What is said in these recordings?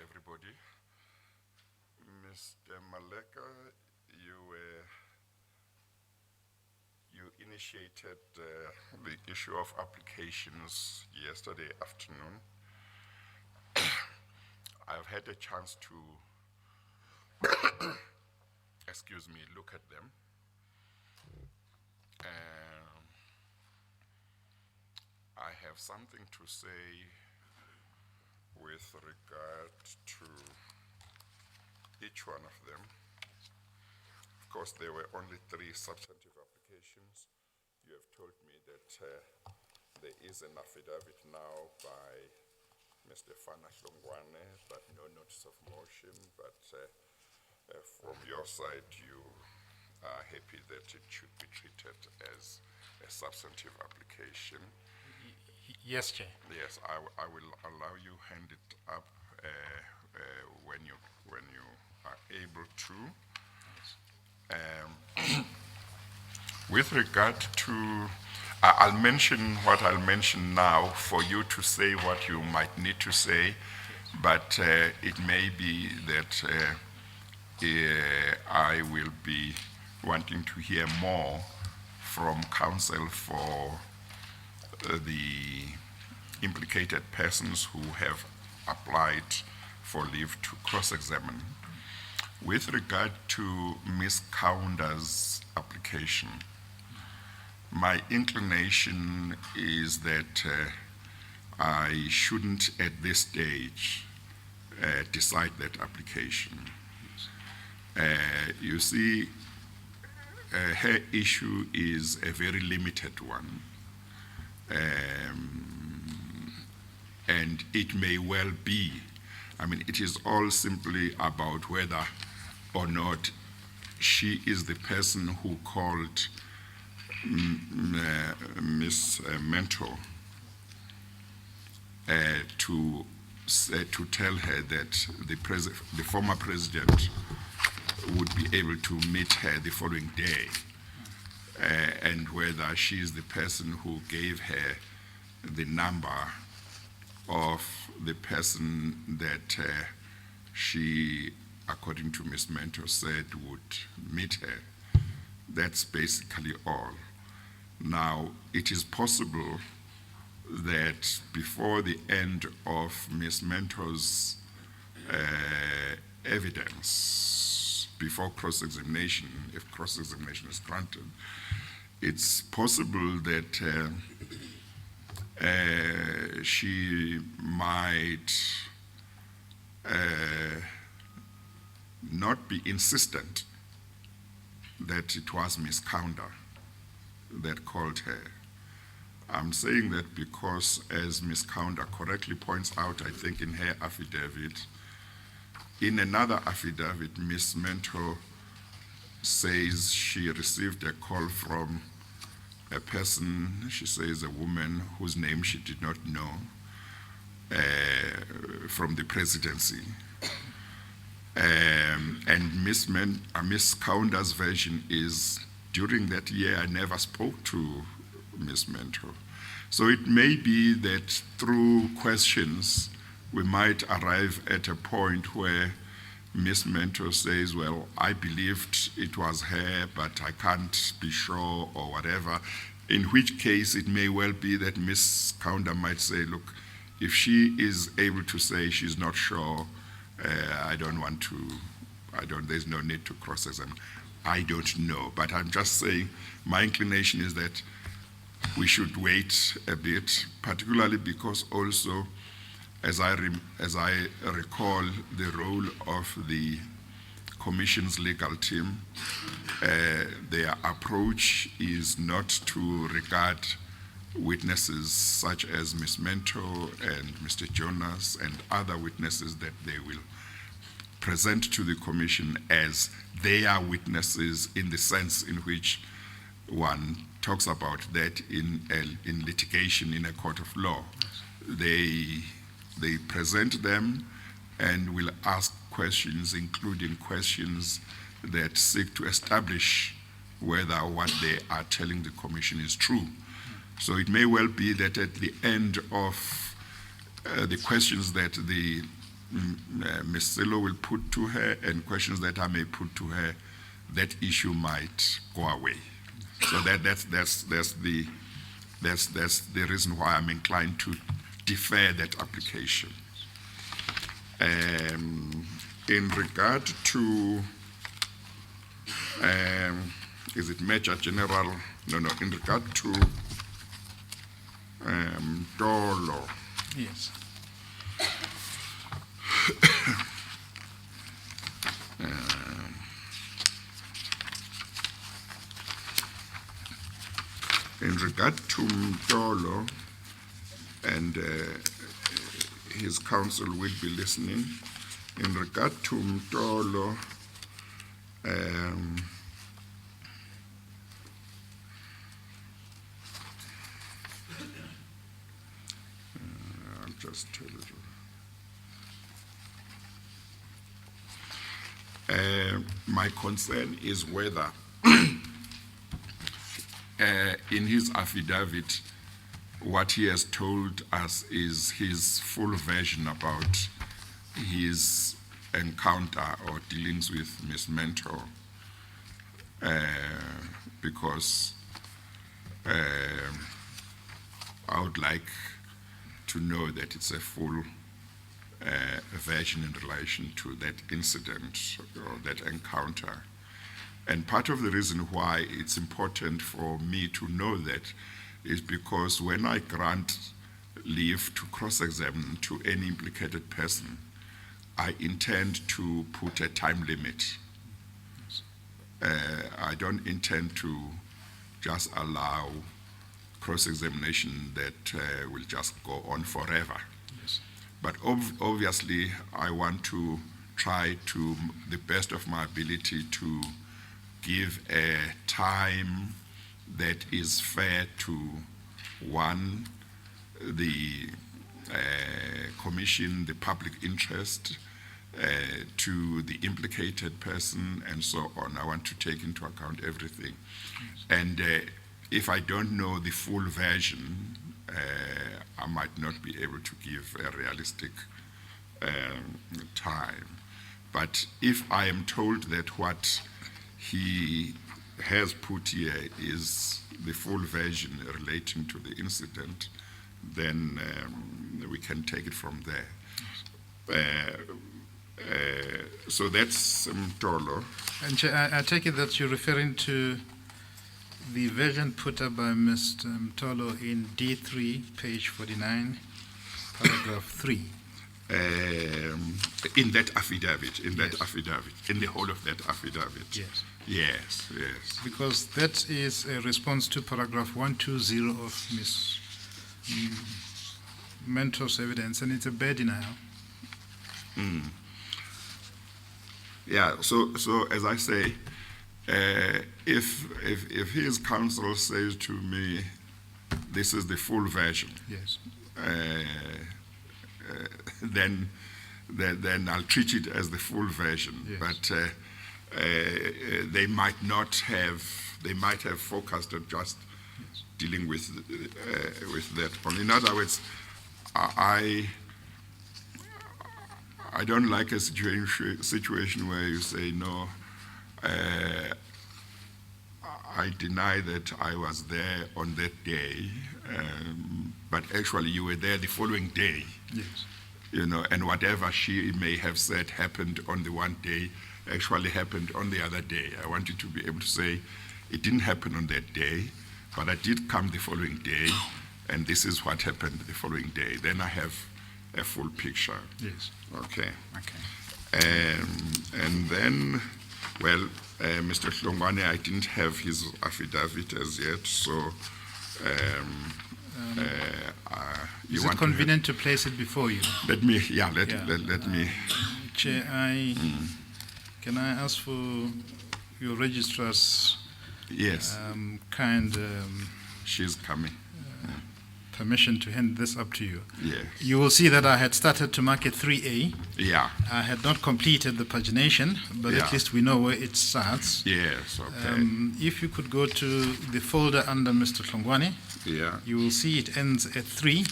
everybody. Mr. Maleka, you initiated the issue of applications yesterday afternoon. I've had a chance to, look at them. I have something to say with regard to each one of them. Of course, there were only 3 substantive applications. You have told me that there is an affidavit now by Mr. Fana Hlongwane, but no notice of motion. But from your side, you are happy that it should be treated as a substantive application. Yes, Chair. Yes, I will allow you hand it up when you are able to. With regard to, I'll mention what I'll mention now for you to say what you might need to say, but it may be that I will be wanting to hear more from counsel for the implicated persons who have applied for leave to cross-examine. With regard to Ms. Kaunda's application, my inclination is that I shouldn't at this stage decide that application. You see, her issue is a very limited one. And it may well be, it is all simply about whether or not she is the person who called Ms. Mentor to tell her that the former president would be able to meet her the following day, and whether she is the person who gave her the number of the person that she, according to Ms. Mentor, said would meet her. That's basically all. Now, it is possible that before the end of Ms. Mentor's evidence, before cross-examination, if cross-examination is granted, it's possible that she might not be insistent that it was Ms. Kaunda that called her. I'm saying that because, as Ms. Kaunda correctly points out, I think in her affidavit, in another affidavit, Ms. Mentor says she received a call from a person, she says a woman whose name she did not know, from the presidency. And Ms. Kaunda's version is, during that year, I never spoke to Ms. Mentor. So it may be that through questions, we might arrive at a point where Ms. Mentor says, well, I believed it was her, but I can't be sure, or whatever, in which case it may well be that Ms. Kaunda might say, look, if she is able to say she's not sure, there's no need to cross-examine. I don't know, but I'm just saying my inclination is that we should wait a bit, particularly because also, as I recall the role of the Commission's legal team, their approach is not to regard witnesses such as Ms. Mentor and Mr. Jonas and other witnesses that they will present to the Commission as they are witnesses in the sense in which one talks about that in litigation in a court of law. They present them and will ask questions, including questions that seek to establish whether what they are telling the Commission is true. So it may well be that at the end of the questions that the Ms. Silo will put to her and questions that I may put to her, that issue might go away. So that's the reason why I'm inclined to defer that application. In regard to, is it Major General? No, in regard to Dolo. Yes. In regard to Mtolo, and his counsel will be listening, in regard to Mtolo, I'll just tell you. My concern is whether in his affidavit, what he has told us is his full version about his encounter or dealings with Ms. Mentor, because I would like to know that it's a full version in relation to that incident or that encounter. And part of the reason why it's important for me to know that is because when I grant leave to cross-examine to any implicated person, I intend to put a time limit. I don't intend to just allow cross-examination that will just go on forever. Yes. But obviously, I want to try to the best of my ability to give a time that is fair to, one, the commission, the public interest, to the implicated person, and so on. I want to take into account everything. Yes. And if I don't know the full version, I might not be able to give a realistic time. But if I am told that what he has put here is the full version relating to the incident, then we can take it from there. So that's Mtolo. And I take it that you're referring to the version put up by Mr. Mtolo in D3, page 49, paragraph 3. In that affidavit, in the whole of that affidavit. Yes. Yes. Because that is a response to paragraph 120 of Ms. Mentor's evidence, and it's a bare denial. Yeah, so as I say, if his counsel says to me, this is the full version, Yes. then I'll treat it as the full version. Yes. But they might have focused on just dealing with that one. In other words, I don't like a situation where you say, no, I deny that I was there on that day, but actually you were there the following day. Yes. And whatever she may have said happened on the one day actually happened on the other day. I want you to be able to say, it didn't happen on that day, but I did come the following day, and this is what happened the following day. Then I have a full picture. Yes. Okay. Okay. And then, well, Mr. Hlongwane, I didn't have his affidavit as yet, so Is it convenient to place it before you? Let me. Chair, can I ask for your registrar's Yes. She's coming. permission to hand this up to you? Yes. You will see that I had started to mark it 3A. Yeah. I had not completed the pagination, but Yeah. at least we know where it starts. Yes. Okay. If you could go to the folder under Mr. Hlongwane, Yeah. you will see it ends at 3.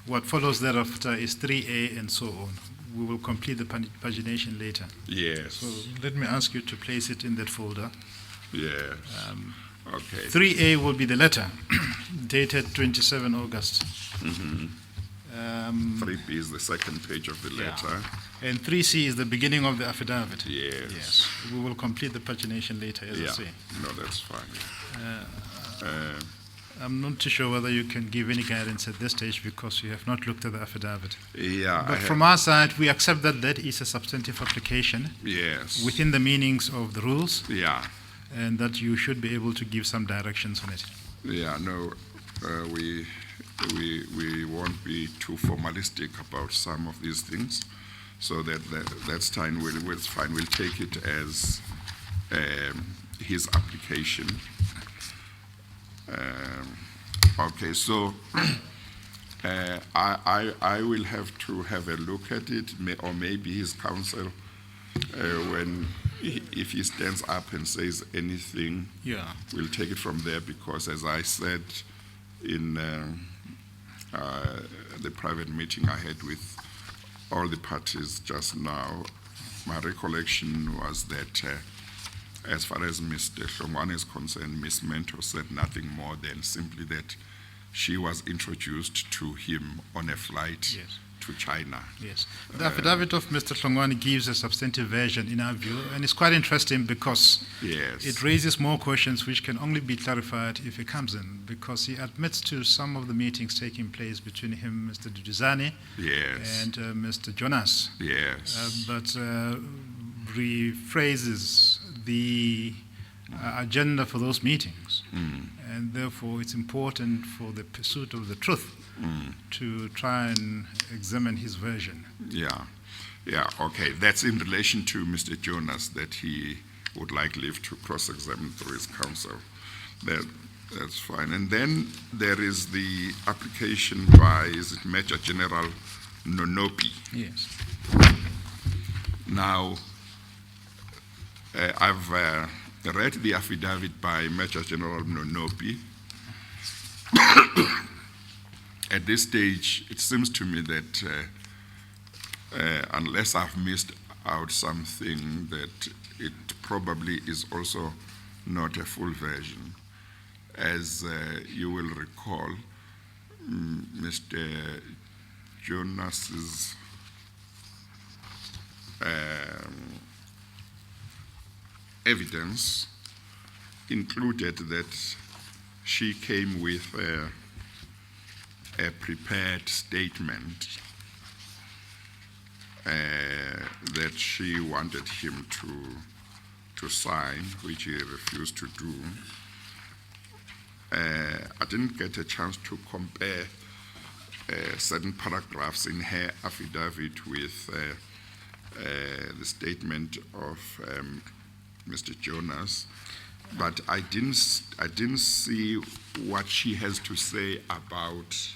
What follows thereafter is 3A and so on. we will complete the pagination later. Yes. So let me ask you to place it in that folder. Yes. Okay. 3A will be the letter dated 27 August. 3B is the second page of the letter. And 3C is the beginning of the affidavit. Yes. Yes. We will complete the pagination later, as I Yeah. say. No, that's fine. I'm not too sure whether you can give any guidance at this stage because you have not looked at the affidavit. Yeah. But from our side, we accept that that is a substantive application yes. within the meanings of the rules, Yeah. and that you should be able to give some directions on it. Yeah. No, we won't be too formalistic about some of these things, so that's fine. It's fine. We'll take it as his application. Okay, so I will have to have a look at it, or maybe his counsel, if he stands up and says anything, Yeah. we'll take it from there, because as I said in the private meeting I had with all the parties just now, my recollection was that as far as Mr. Hlongwane is concerned, Ms. Mentor said nothing more than simply that she was introduced to him on a flight Yes. to China. Yes. The affidavit of Mr. Hlongwane gives a substantive version in our view, and it's quite interesting because Yes. it raises more questions which can only be clarified if he comes in, because he admits to some of the meetings taking place between him, Mr. Duduzane, Yes. and Mr. Jonas, Yes. but rephrases the agenda for those meetings. And therefore, it's important for the pursuit of the truth to try and examine his version. Yeah. Yeah, okay. That's in relation to Mr. Jonas, that he would like leave to cross-examine through his counsel. That's fine. And then there is the application by, is it Major General Nonopi? Yes. Now, I've read the affidavit by Major General Nonopi. At this stage, it seems to me that unless I've missed out something, that it probably is also not a full version. As you will recall, Mr. Jonas's evidence included that she came with a prepared statement that she wanted him to sign, which he refused to do. I didn't get a chance to compare certain paragraphs in her affidavit with the statement of Mr. Jonas, but I didn't see what she has to say about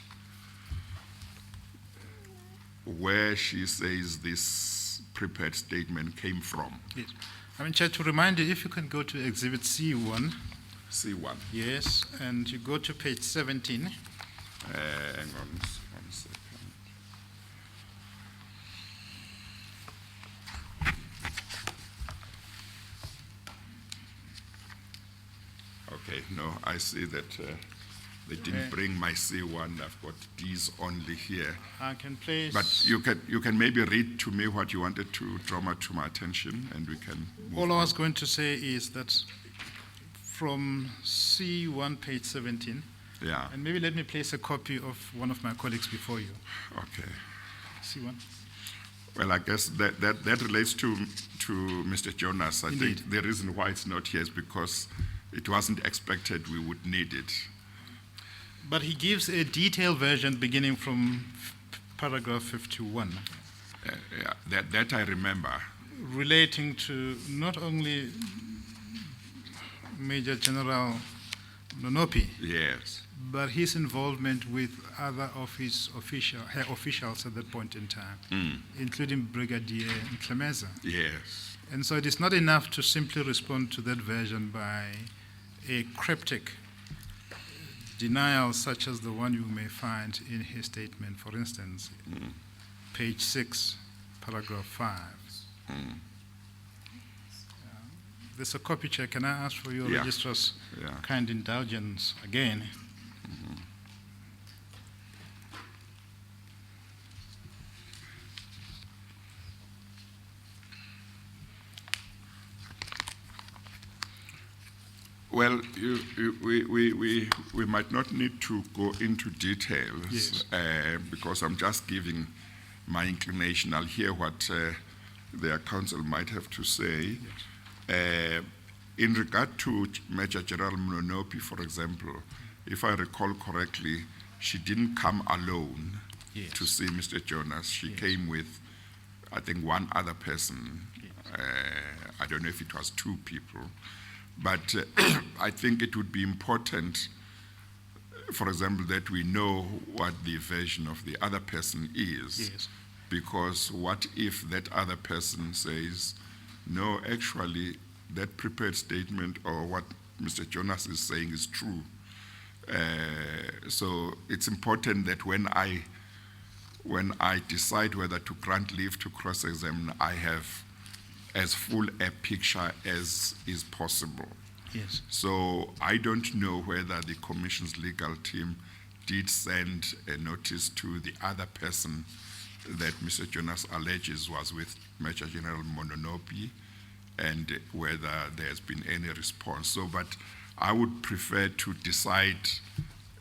where she says this prepared statement came from. Yes. I mean, Chair, to remind you, if you can go to Exhibit C1. C1. Yes, and you go to page 17. Hang on 1 second. Okay, no, I see that they didn't bring my C1. I've got D's only here. I can place. But you can maybe read to me what you wanted to draw to my attention, and we can move All I on. was going to say is that from C1, page 17, Yeah, and maybe let me place a copy of one of my colleagues before you. okay. C1. Well, I guess that relates to Mr. Jonas. I Indeed. think the reason why it's not here is because it wasn't expected we would need it. But he gives a detailed version beginning from paragraph 51, Yeah, that I remember. relating to not only Major General Nonopi, Yes, but his involvement with other her officials at that point in time, including Brigadier Nklemeza. yes, And so it is not enough to simply respond to that version by a cryptic denial such as the one you may find in his statement. For instance, page 6, paragraph 5. There's a copy, Chair. Can I ask for your Yeah. registrar's Yeah. kind indulgence again? Well, we might not need to go into details Yes. because I'm just giving my inclination. I'll hear what their counsel might have to say. In regard to Major General Mononopi, for example, if I recall correctly, she didn't come alone Yes. to see Mr. Jonas. She came with, I think, one other person. I don't know if it was two people. But I think it would be important, for example, that we know what the version of the other person is. Yes. Because what if that other person says, no, actually, that prepared statement or what Mr. Jonas is saying is true. So it's important that when I decide whether to grant leave to cross-examine, I have as full a picture as is possible. Yes. So I don't know whether the Commission's legal team did send a notice to the other person that Mr. Jonas alleges was with Major General Mononopi and whether there's been any response. So, but I would prefer to decide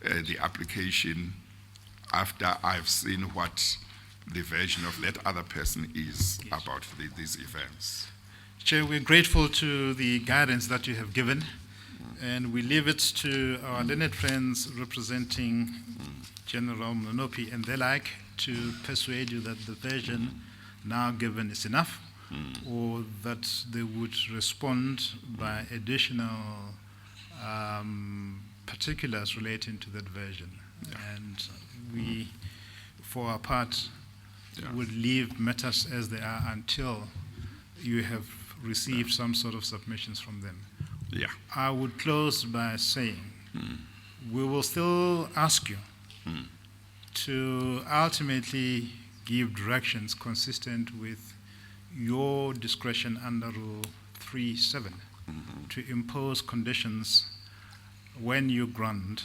the application after I've seen what the version of that other person is about these events. Chair, we're grateful to the guidance that you have given, and we leave it to our learned friends representing General Mononopi and the like to persuade you that the version now given is enough, or that they would respond by additional particulars relating to that version. And we, for our part, would leave matters as they are until you have received some sort of submissions from them. Yeah. I would close by saying we will still ask you to ultimately give directions consistent with your discretion under Rule 3.7 to impose conditions when you grant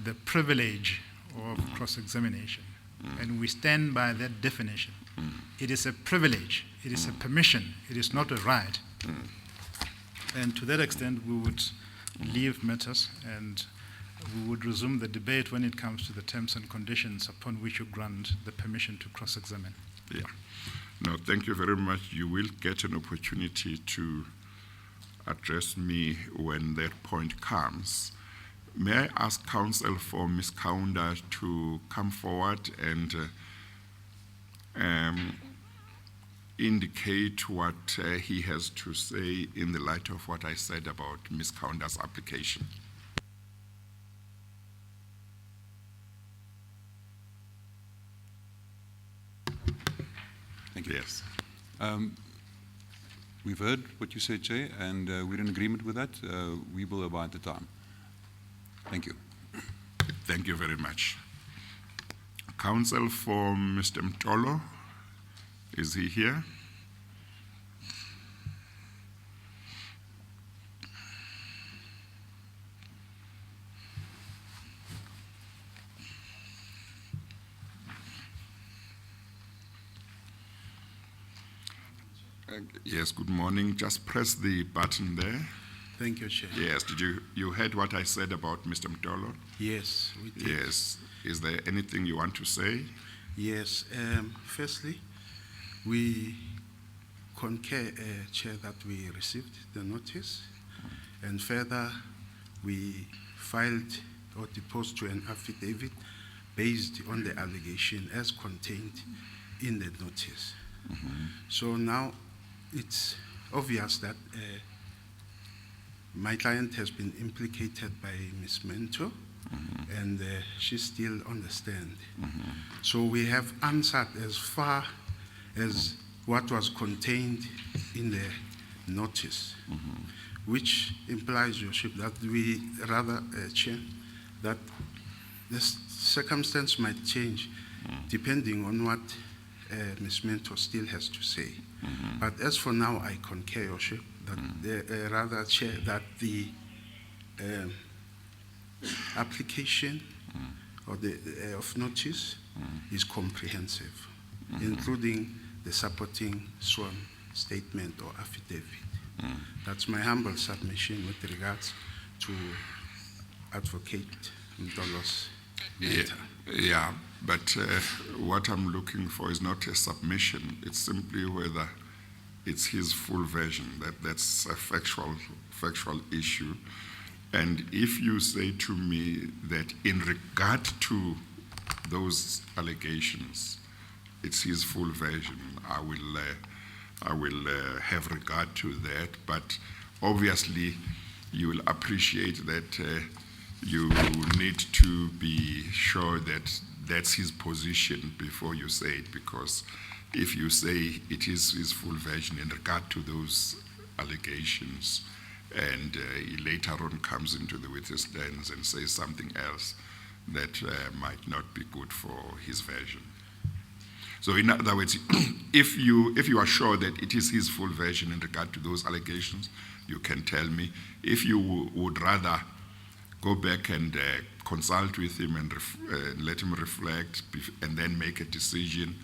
the privilege of cross-examination. And we stand by that definition. It is a privilege, it is a permission, it is not a right. And to that extent, we would leave matters and we would resume the debate when it comes to the terms and conditions upon which you grant the permission to cross-examine. Yeah. No, thank you very much. You will get an opportunity to address me when that point comes. May I ask counsel for Ms. Kaunda to come forward and indicate what he has to say in the light of what I said about Ms. Kaunda's application. Thank you. Yes. We've heard what you said, Chair, and we're in agreement with that. We will abide the time. Thank you. Thank you very much. Counsel for Mr. Mtolo, is he here? Yes, good morning. Just press the button there. Thank you, Chair. Yes, did you heard what I said about Mr. Mtolo? Yes, we did. Yes. Is there anything you want to say? Yes. Firstly, we concur, Chair, that we received the notice, and further, we filed or deposed to an affidavit based on the allegation as contained in the notice. So now it's obvious that my client has been implicated by Ms. Mentor, and she's still on the stand. So we have answered as far as what was contained in the notice, which implies, Your Worship, that we rather, Chair, that the circumstance might change depending on what Ms. Mentor still has to say. But as for now, I concur, Your Worship, that Chair, that the application or the of notice is comprehensive, including the supporting sworn statement or affidavit. That's my humble submission with regards to Advocate Mdolo's matter. Yeah, but what I'm looking for is not a submission. It's simply whether it's his full version. That's a factual issue. And if you say to me that in regard to those allegations, it's his full version, I will have regard to that. But obviously, you will appreciate that you need to be sure that that's his position before you say it, because if you say it is his full version in regard to those allegations, and he later on comes into the witness stands and says something else, that might not be good for his version. So in other words, if you are sure that it is his full version in regard to those allegations, you can tell me. If you would rather go back and consult with him and let him reflect and then make a decision,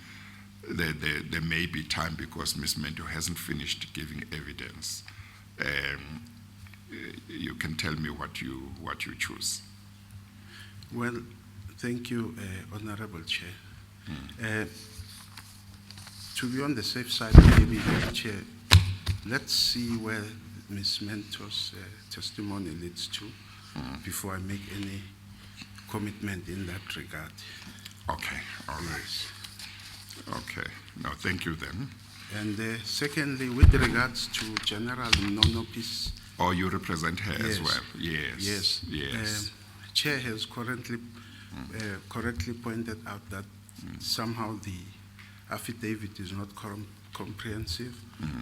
there may be time because Ms. Mentor hasn't finished giving evidence. You can tell me what you choose. Well, thank you, Honorable Chair. To be on the safe side, maybe, Chair, let's see where Ms. Mentor's testimony leads to before I make any commitment in that regard. Okay, all right. Okay, no, thank you then. And secondly, with regards to General Nonopis. Oh, you represent her as Yes. well? Yes. Yes. Chair has correctly pointed out that somehow the affidavit is not comprehensive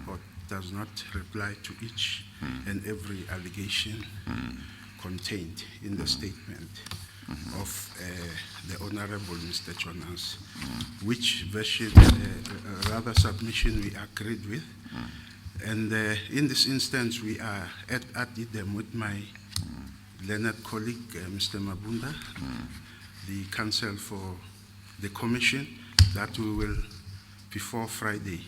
or does not reply to each and every allegation contained in the statement of the Honorable Mr. Jonas, which version, rather submission we agreed with. And in this instance, we are at idem with my learned colleague, Mr. Mabunda, the counsel for the commission, that we will, before Friday,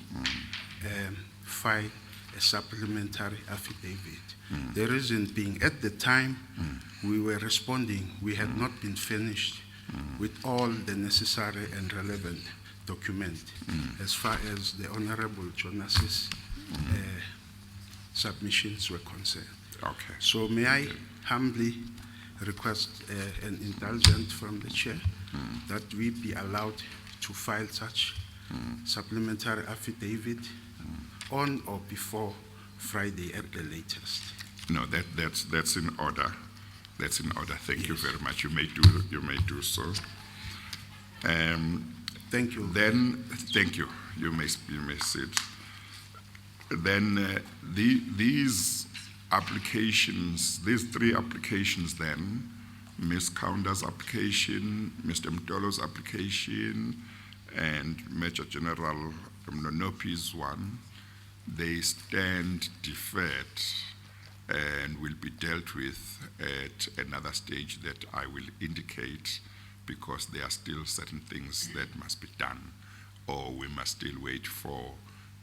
file a supplementary affidavit. The reason being, at the time we were responding, we had not been finished with all the necessary and relevant documents as far as the Honorable Jonas's submissions were concerned. Okay. So may I humbly request an indulgence from the chair that we be allowed to file such supplementary affidavit on or before Friday at the latest. No, that's in order. That's in order. Thank you very much. You may do so. Thank you. Then, thank you. You may sit. Then these applications, these three applications, then Ms. Kaunda's application, Mr. Mdolo's application, and Major General Mnonopi's one, they stand deferred and will be dealt with at another stage that I will indicate, because there are still certain things that must be done, or we must still wait for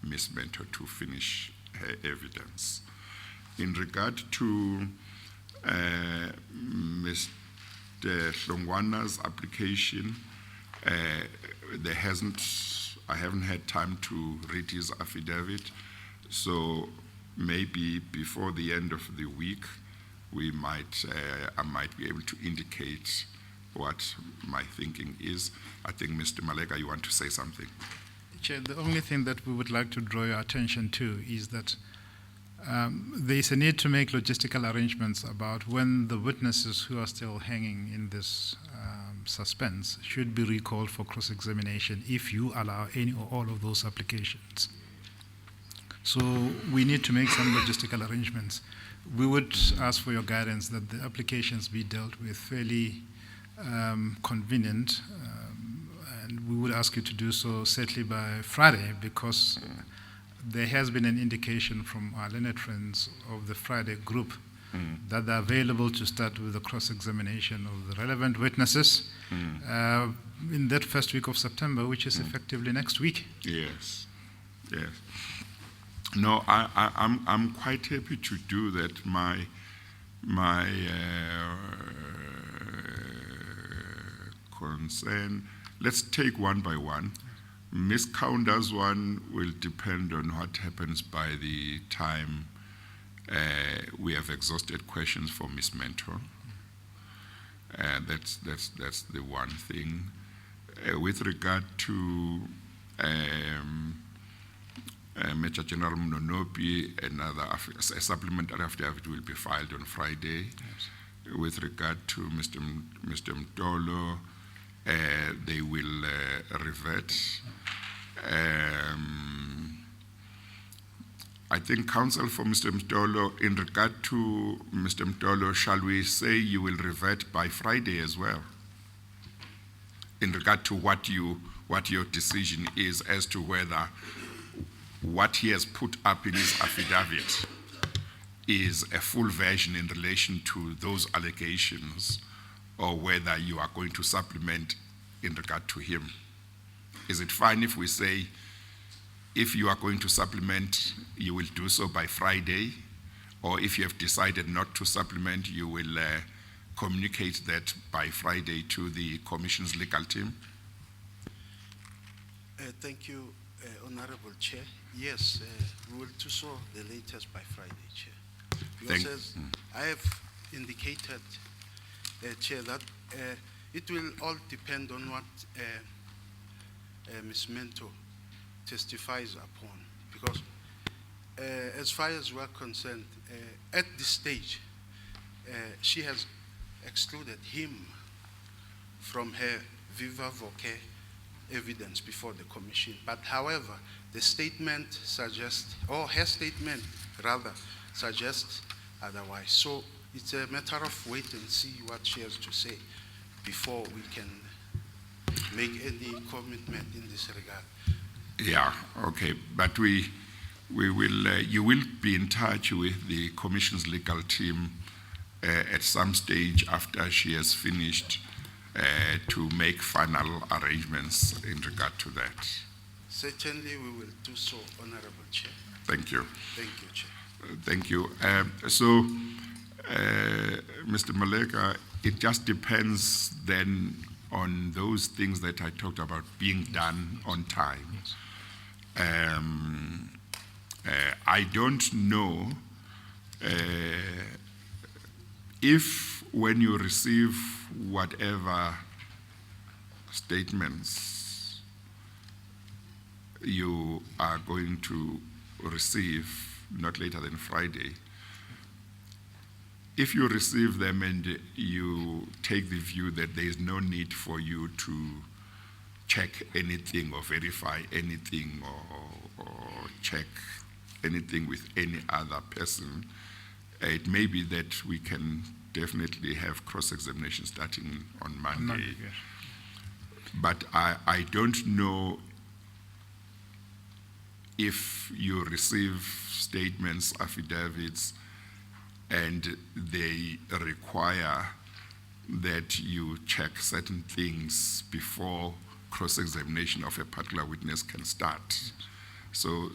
Ms. Mentor to finish her evidence. In regard to Mr. Hlongwana's application, I haven't had time to read his affidavit, so maybe before the end of the week, I might be able to indicate what my thinking is. I think, Mr. Malega, you want to say something? Chair, the only thing that we would like to draw your attention to is that there is a need to make logistical arrangements about when the witnesses who are still hanging in this suspense should be recalled for cross-examination if you allow any or all of those applications. So we need to make some logistical arrangements. We would ask for your guidance that the applications be dealt with fairly convenient And we would ask you to do so certainly by Friday, because there has been an indication from our learned friends of the Friday group that they're available to start with the cross-examination of the relevant witnesses in that first week of September, which is effectively next week. Yes, yes. No, I'm quite happy to do that. My concern, let's take one by one. Ms. Counter's one will depend on what happens by the time we have exhausted questions for Ms. Mentor. That's the one thing. With regard to Major General Mnonopi, a supplementary affidavit will be filed on Friday. Yes. With regard to Mr. Mtolo, they will revert. I think counsel for Mr. Mtolo, in regard to Mr. Mtolo, shall we say you will revert by Friday as well? In regard to what your decision is as to whether what he has put up in his affidavit is a full version in relation to those allegations, or whether you are going to supplement in regard to him. Is it fine if we say, if you are going to supplement, you will do so by Friday, or if you have decided not to supplement, you will communicate that by Friday to the Commission's legal team? Thank you, Honorable Chair. Yes, we will do so the latest by Friday, Chair. Because as I have indicated, Chair, that it will all depend on what Ms. Mentor testifies upon. Because as far as we're concerned, at this stage, she has excluded him from her viva voce evidence before the Commission. But however, the statement suggests, or her statement rather, suggests otherwise. So it's a matter of wait and see what she has to say before we can make any commitment in this regard. Yeah, okay, but we will, you will be in touch with the Commission's legal team at some stage after she has finished to make final arrangements in regard to that. Certainly we will do so, Honorable Chair. Thank you. Thank you, Chair. Thank you. Mr. Maleka, it just depends then on those things that I talked about being done on time. Yes. I don't know if when you receive whatever statements you are going to receive not later than Friday, if you receive them and you take the view that there is no need for you to check anything or verify anything or check anything with any other person, it may be that we can definitely have cross-examination starting on Monday. Yes. But I don't know if you receive statements, affidavits, and they require that you check certain things before cross-examination of a particular witness can start. So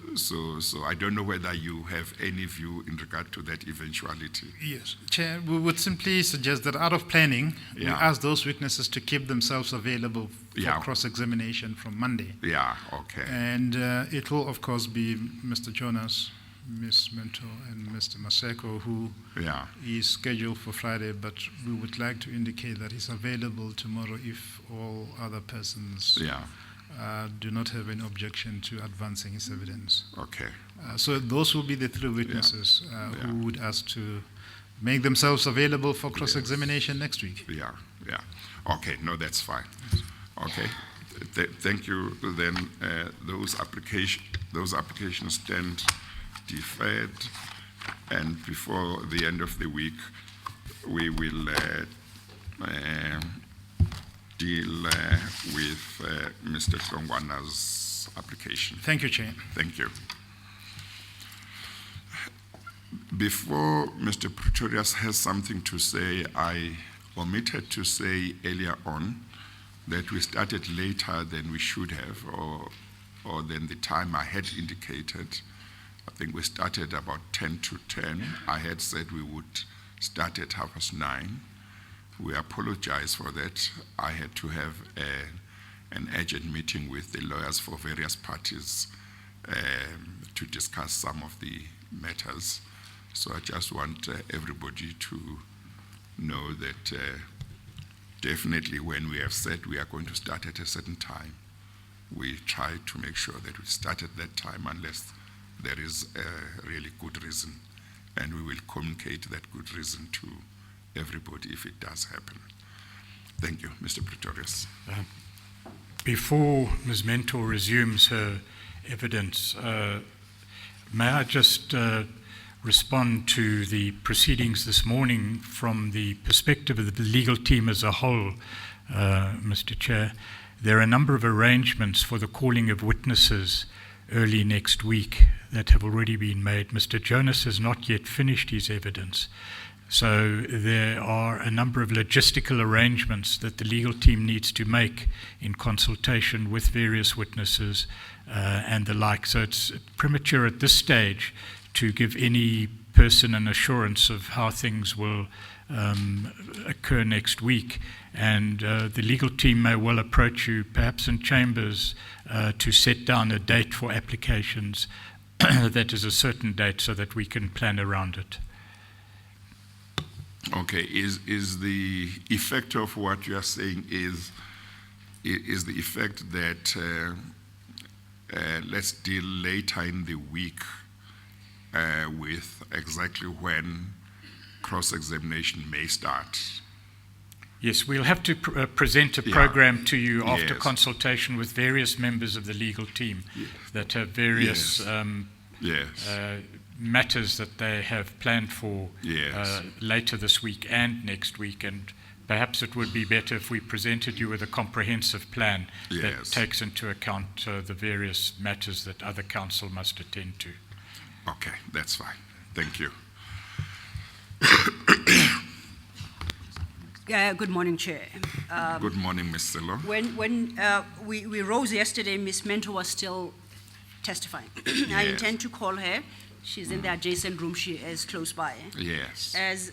I don't know whether you have any view in regard to that eventuality. Yes, Chair, we would simply suggest that out of planning, we Yeah. ask those witnesses to keep themselves available for Yeah. cross-examination from Monday. Yeah, okay. And it will, of course, be Mr. Jonas, Ms. Mentor, and Mr. Maseko, who Yeah, is scheduled for Friday, but we would like to indicate that he's available tomorrow if all other persons yeah, do not have any objection to advancing his evidence. okay. So those will be the three witnesses Yeah. who would ask to make themselves available for cross-examination next week. Yeah, yeah. Okay, no, that's fine. Okay, thank you. Then those applications stand deferred, and before the end of the week, we will deal with Mr. Hlongwana's application. Thank you, Chair. Thank you. Before Mr. Pretorius has something to say, I omitted to say earlier on that we started later than we should have, or than the time I had indicated. I think we started about 10 to 10. I had said we would start at 9:30. We apologize for that. I had to have an urgent meeting with the lawyers for various parties to discuss some of the matters. So I just want everybody to know that definitely when we have said we are going to start at a certain time, we try to make sure that we start at that time unless there is a really good reason, and we will communicate that good reason to everybody if it does happen. Thank you, Mr. Pretorius. Before Ms. Mentor resumes her evidence, may I just respond to the proceedings this morning from the perspective of the legal team as a whole, Mr. Chair. There are a number of arrangements for the calling of witnesses early next week that have already been made. Mr. Jonas has not yet finished his evidence. So there are a number of logistical arrangements that the legal team needs to make in consultation with various witnesses and the like. So it's premature at this stage to give any person an assurance of how things will occur next week. And the legal team may well approach you, perhaps in chambers, to set down a date for applications that is a certain date so that we can plan around it. Okay, is the effect of what you are saying is the effect that let's deal later in the week with exactly when cross-examination may start? Yes, we'll have to present a program to you after consultation with various members of the legal team that have various matters that they have planned for later this week and next week, and perhaps it would be better if we presented you with a comprehensive plan that takes into account the various matters that other council must attend to. Okay, that's fine. Thank you. Good morning, Chair. Good morning, Ms. Selo. When we rose yesterday, Ms. Mentor was still testifying. I intend to call her. She's in the adjacent room. She is close by. Yes. As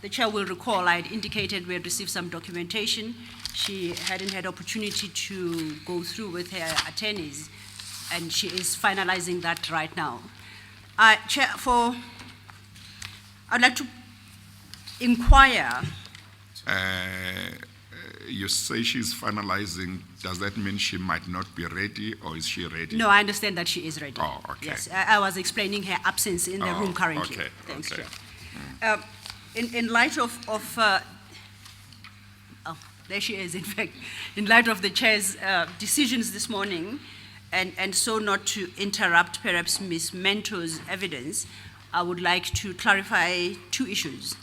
the Chair will recall, I had indicated we had received some documentation. She hadn't had opportunity to go through with her attorneys, and she is finalizing that right now. Chair, I'd like to inquire. You say she's finalizing. Does that mean she might not be ready, or is she ready? No, I understand that she is ready. Oh, okay. Yes, I was explaining her absence in the room currently. Okay. Thanks, Okay. Chair. In light of there she is, in fact, in light of the Chair's decisions this morning, and so not to interrupt perhaps Ms. Mentor's evidence, I would like to clarify two issues.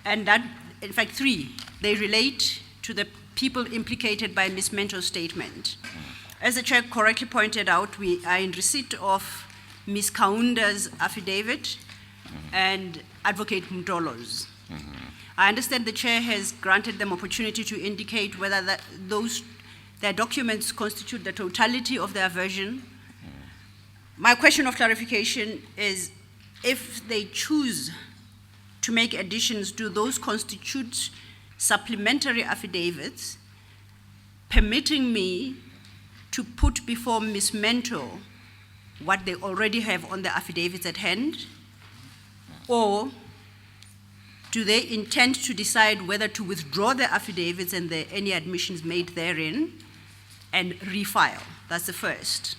And that, in fact, three. They relate to the people implicated by Ms. Mentor's statement. As the Chair correctly pointed out, we are in receipt of Ms. Kaunda's affidavit and Advocate Mtolo's. I understand the Chair has granted them opportunity to indicate whether their documents constitute the totality of their version. My question of clarification is, if they choose to make additions, do those constitute supplementary affidavits permitting me to put before Ms. Mentor what they already have on the affidavits at hand? Or do they intend to decide whether to withdraw the affidavits and any admissions made therein and refile? That's the first.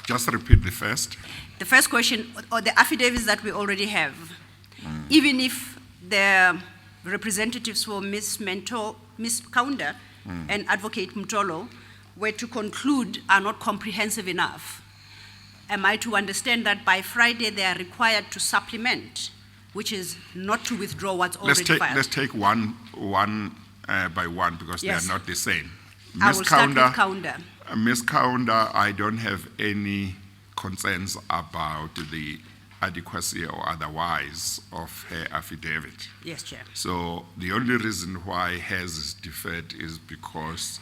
Just repeat the first. The first question, or the affidavits that we already have, even if the representatives for Ms. Mentor, Ms. Kaunda, and Advocate Mtolo were to conclude are not comprehensive enough, am I to understand that by Friday they are required to supplement, which is not to withdraw what's already filed? Let's take one by one because Yes. they are not the same. I Ms. will start with Kaunda, Kaunda. Ms. Kaunda, I don't have any concerns about the adequacy or otherwise of her affidavit. Yes, Chair. So the only reason why hers is deferred is because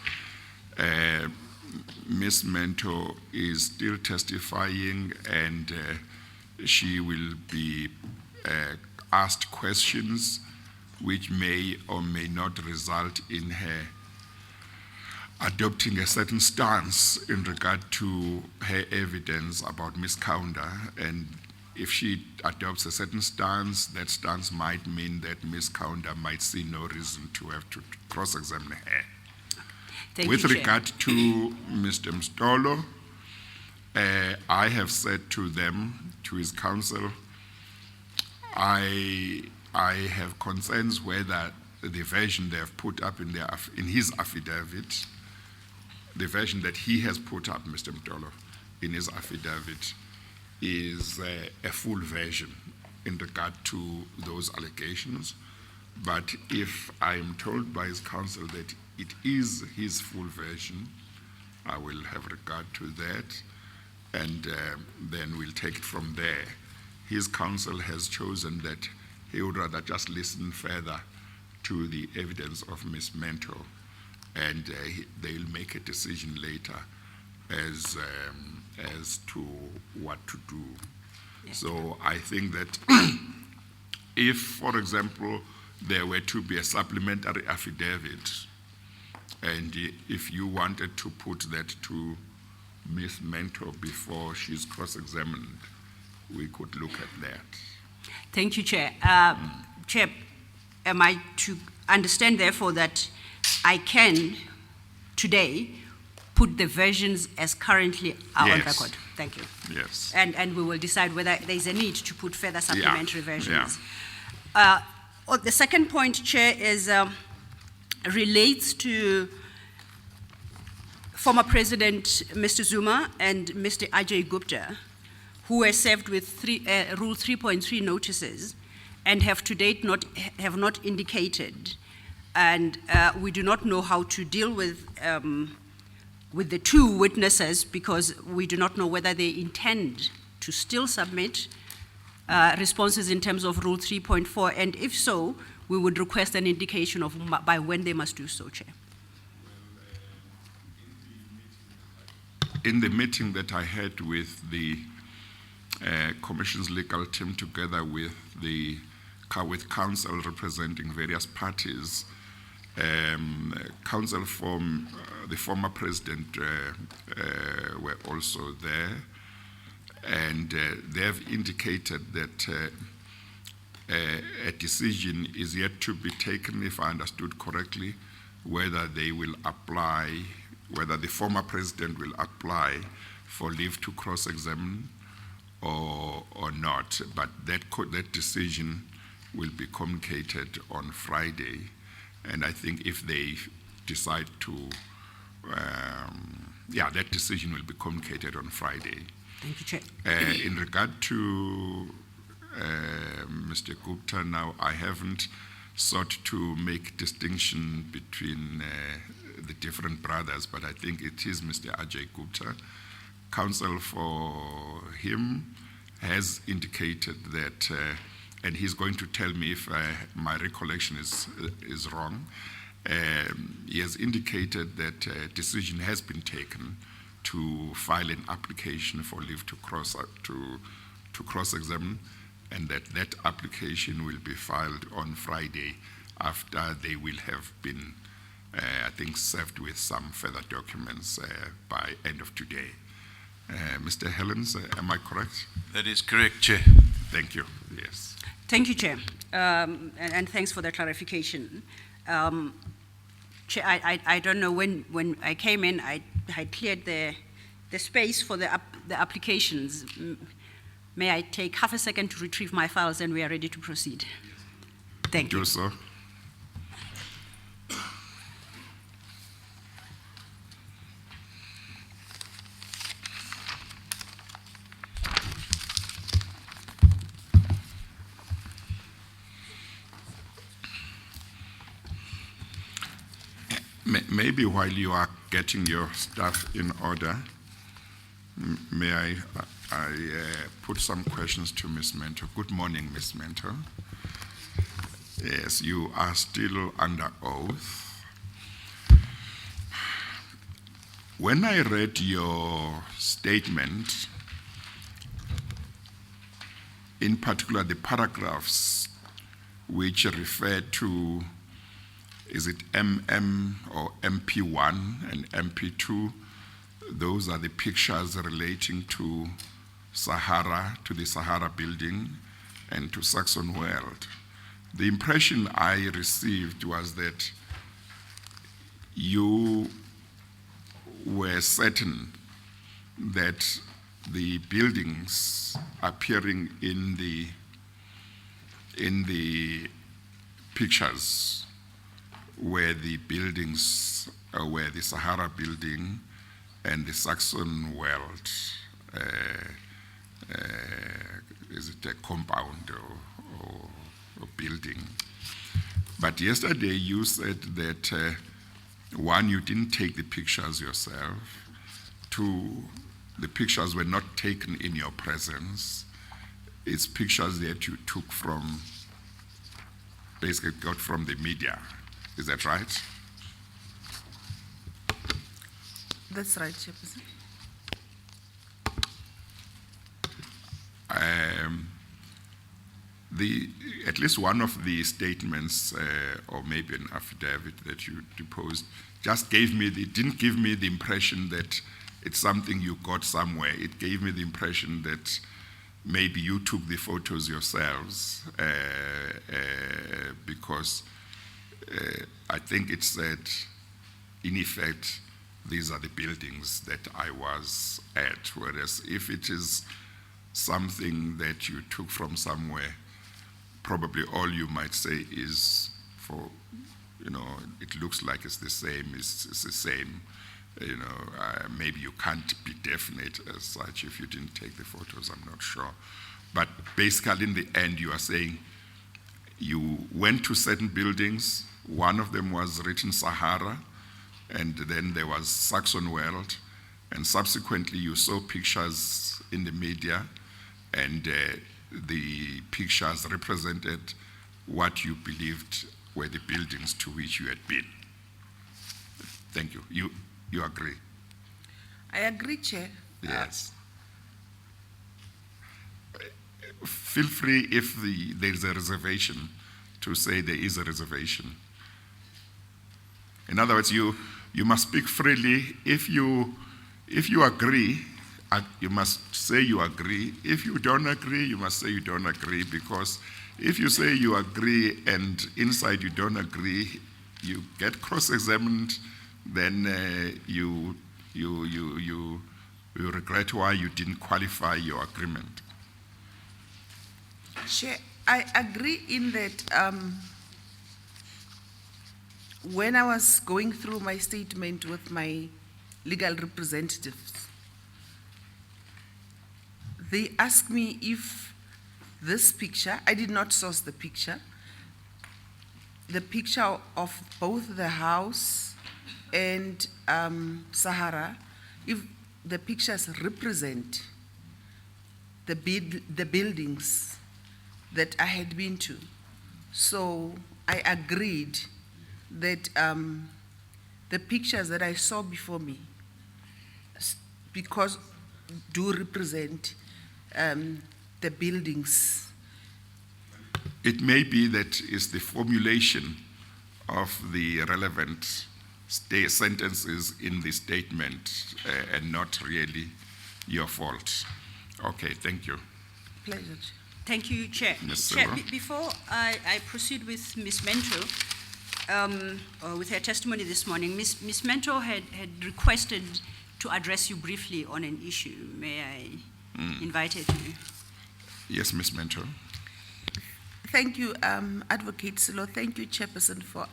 Ms. Mentor is still testifying and she will be asked questions which may or may not result in her adopting a certain stance in regard to her evidence about Ms. Kaunda. And if she adopts a certain stance, that stance might mean that Ms. Kaunda might see no reason to have to cross-examine her. Thank With you, Chair. regard to Mr. Mstolo, I have said to them, to his counsel, I have concerns whether the version they have put up in his affidavit, the version that he has put up, Mr. Mstolo, in his affidavit, is a full version in regard to those allegations. But if I'm told by his counsel that it is his full version, I will have regard to that, and then we'll take it from there. His counsel has chosen that he would rather just listen further to the evidence of Ms. Mentor, and they'll make a decision later as to what to do. Yes. So I think that if, for example, there were to be a supplementary affidavit, and if you wanted to put that to Ms. Mentor before she's cross-examined, we could look at that. Thank you, Chair. Chair, am I to understand, therefore, that I can, today, put the versions as currently are on Yes. record? Thank you. Yes. And we will decide whether there's a need to put further supplementary versions. The second point, Chair, is relates to former President Mr. Zuma and Mr. Ajay Gupta, who were served with Rule 3.3 notices and have to date have not indicated, and we do not know how to deal with the two witnesses because we do not know whether they intend to still submit responses in terms of Rule 3.4, and if so, we would request an indication of by when they must do so, Chair. In the meeting that I had with the Commission's legal team together with counsel representing various parties, counsel from the former president were also there, and they have indicated that a decision is yet to be taken, if I understood correctly, whether they will apply, whether the former president will apply for leave to cross-examine or not. But that decision will be communicated on Friday, and I think if they decide to, that decision will be communicated on Friday. Thank you, Chair. In regard to Mr. Gupta, now I haven't sought to make distinction between the different brothers, but I think it is Mr. Ajay Gupta. Counsel for him has indicated that, and he's going to tell me if my recollection is wrong. He has indicated that a decision has been taken to file an application for leave to cross-examine, and that application will be filed on Friday after they will have been, I think, served with some further documents by end of today. Mr. Helens, am I correct? That is correct, Chair. Thank you. Yes. Thank you, Chair, and thanks for the clarification. Chair, I don't know, when I came in, I had cleared the space for the applications. May I take half a second to retrieve my files and we are ready to proceed? Thank you. Do so. Maybe while you are getting your stuff in order, may I put some questions to Ms. Mentor. Good morning, Ms. Mentor. Yes, you are still under oath. When I read your statement, in particular the paragraphs which refer to, is it MM or MP1 and MP2? Those are the pictures relating to Sahara, to the Sahara building, and to Saxon World. The impression I received was that you were certain that the buildings appearing in the pictures were the buildings, were the Sahara building and the Saxon World. Is it a compound or building? But yesterday you said that one, you didn't take the pictures yourself. Two, the pictures were not taken in your presence. It's pictures that you took from, basically got from the media. Is that right? That's right, Chairperson. At least one of the statements, or maybe an affidavit that you deposed, just didn't give me the impression that it's something you got somewhere. It gave me the impression that maybe you took the photos yourselves, because I think it said, in effect, these are the buildings that I was at. Whereas if it is something that you took from somewhere, probably all you might say is, for, it looks like it's the same, it's the same. Maybe you can't be definite as such if you didn't take the photos, I'm not sure. But basically in the end you are saying you went to certain buildings, one of them was written Sahara, and then there was Saxon World, and subsequently you saw pictures in the media, and the pictures represented what you believed were the buildings to which you had been. Thank you. You agree? I agree, Chair. Yes. Feel free if there is a reservation to say there is a reservation. In other words, you must speak freely. If you agree, you must say you agree. If you don't agree, you must say you don't agree, because if you say you agree and inside you don't agree, you get cross-examined, then you regret why you didn't qualify your agreement. Chair, I agree in that when I was going through my statement with my legal representatives, they asked me if this picture, I did not source the picture of both the house and Sahara, if the pictures represent the buildings that I had been to. So I agreed that the pictures that I saw before me, because do represent the buildings. It may be that it's the formulation of the relevant sentences in the statement and not really your fault. Okay, thank you. Pleasure, Chair. Thank you, Chair. Ms. Chair, Silva. before I proceed with Ms. Mentor, with her testimony this morning, Ms. Mentor had requested to address you briefly on an issue. May I invite her to? Yes, Ms. Mentor. Thank you, Advocate Silo. Thank you, Chairperson, for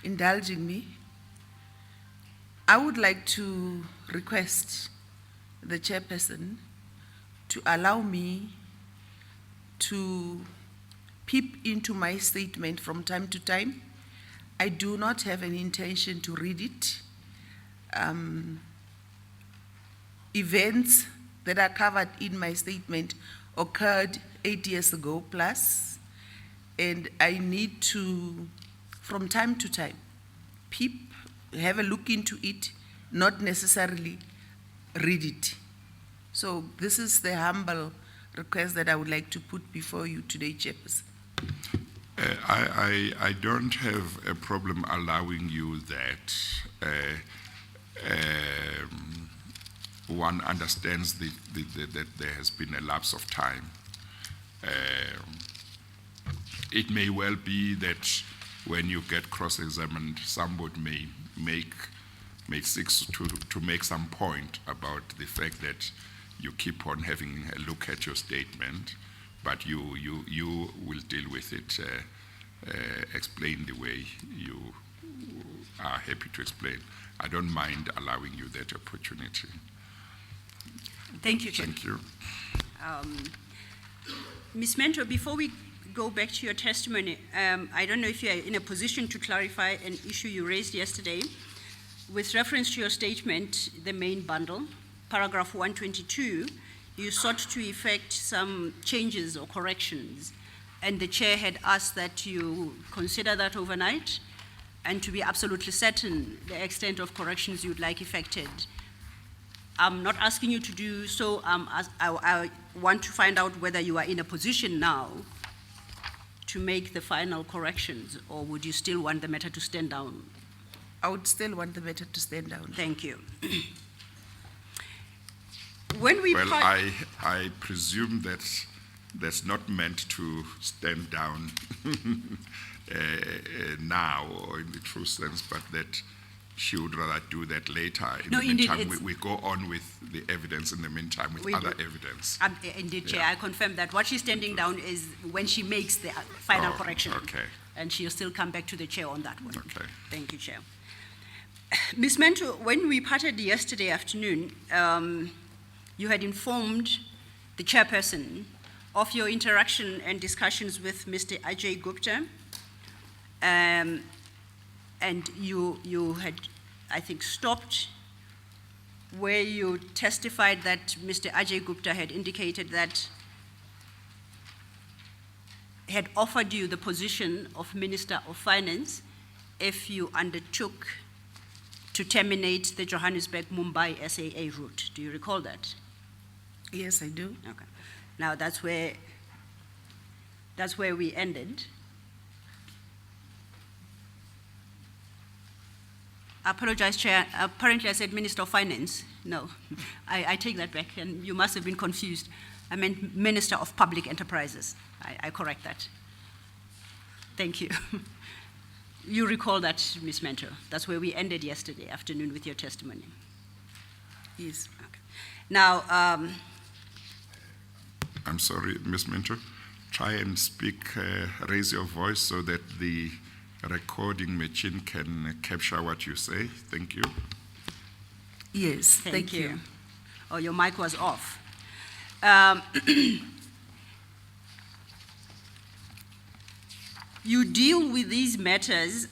indulging me. I would like to request the Chairperson to allow me to peep into my statement from time to time. I do not have an intention to read it. Events that are covered in my statement occurred 8 years ago plus, and I need to, from time to time, have a look into it, not necessarily read it. So this is the humble request that I would like to put before you today, Chairperson. I don't have a problem allowing you that. One understands that there has been a lapse of time. It may well be that when you get cross-examined, somebody may seek to make some point about the fact that you keep on having a look at your statement, but you will deal with it, explain the way you are happy to explain. I don't mind allowing you that opportunity. Thank you, Chair. Thank you. Ms. Mentor, before we go back to your testimony, I don't know if you are in a position to clarify an issue you raised yesterday. With reference to your statement, the main bundle, paragraph 122, you sought to effect some changes or corrections, and the chair had asked that you consider that overnight and to be absolutely certain the extent of corrections you would like effected. I'm not asking you to do so. I want to find out whether you are in a position now to make the final corrections, or would you still want the matter to stand down? I would still want the matter to stand down. Thank you. When we Well, I presume that's not meant to stand down now, or in the true sense, but that she would rather do that later. In No, the indeed, meantime, we go on with the evidence in the meantime with We other do. evidence. Indeed, Chair, Yeah. I confirm that what she's standing down is when she makes the final Oh, correction. okay. And she'll still come back to the chair on that one. Okay. Thank you, Chair. Ms. Mentor, when we parted yesterday afternoon, you had informed the chairperson of your interaction and discussions with Mr. Ajay Gupta, and you had, I think, stopped where you testified that Mr. Ajay Gupta had indicated that had offered you the position of Minister of Finance if you undertook to terminate the Johannesburg-Mumbai SAA route. Do you recall that? Yes, I do. Okay. Now that's where we ended. I apologize, Chair. Apparently I said Minister of Finance. No, I take that back, and you must have been confused. I meant Minister of Public Enterprises. I correct that. Thank you. You recall that, Ms. Mentor. That's where we ended yesterday afternoon with your testimony. Yes. Okay. Now, I'm sorry, Ms. Mentor. Try and speak, raise your voice so that the recording machine can capture what you say. Thank you. Yes, thank you. Oh, your mic was off. You deal with these matters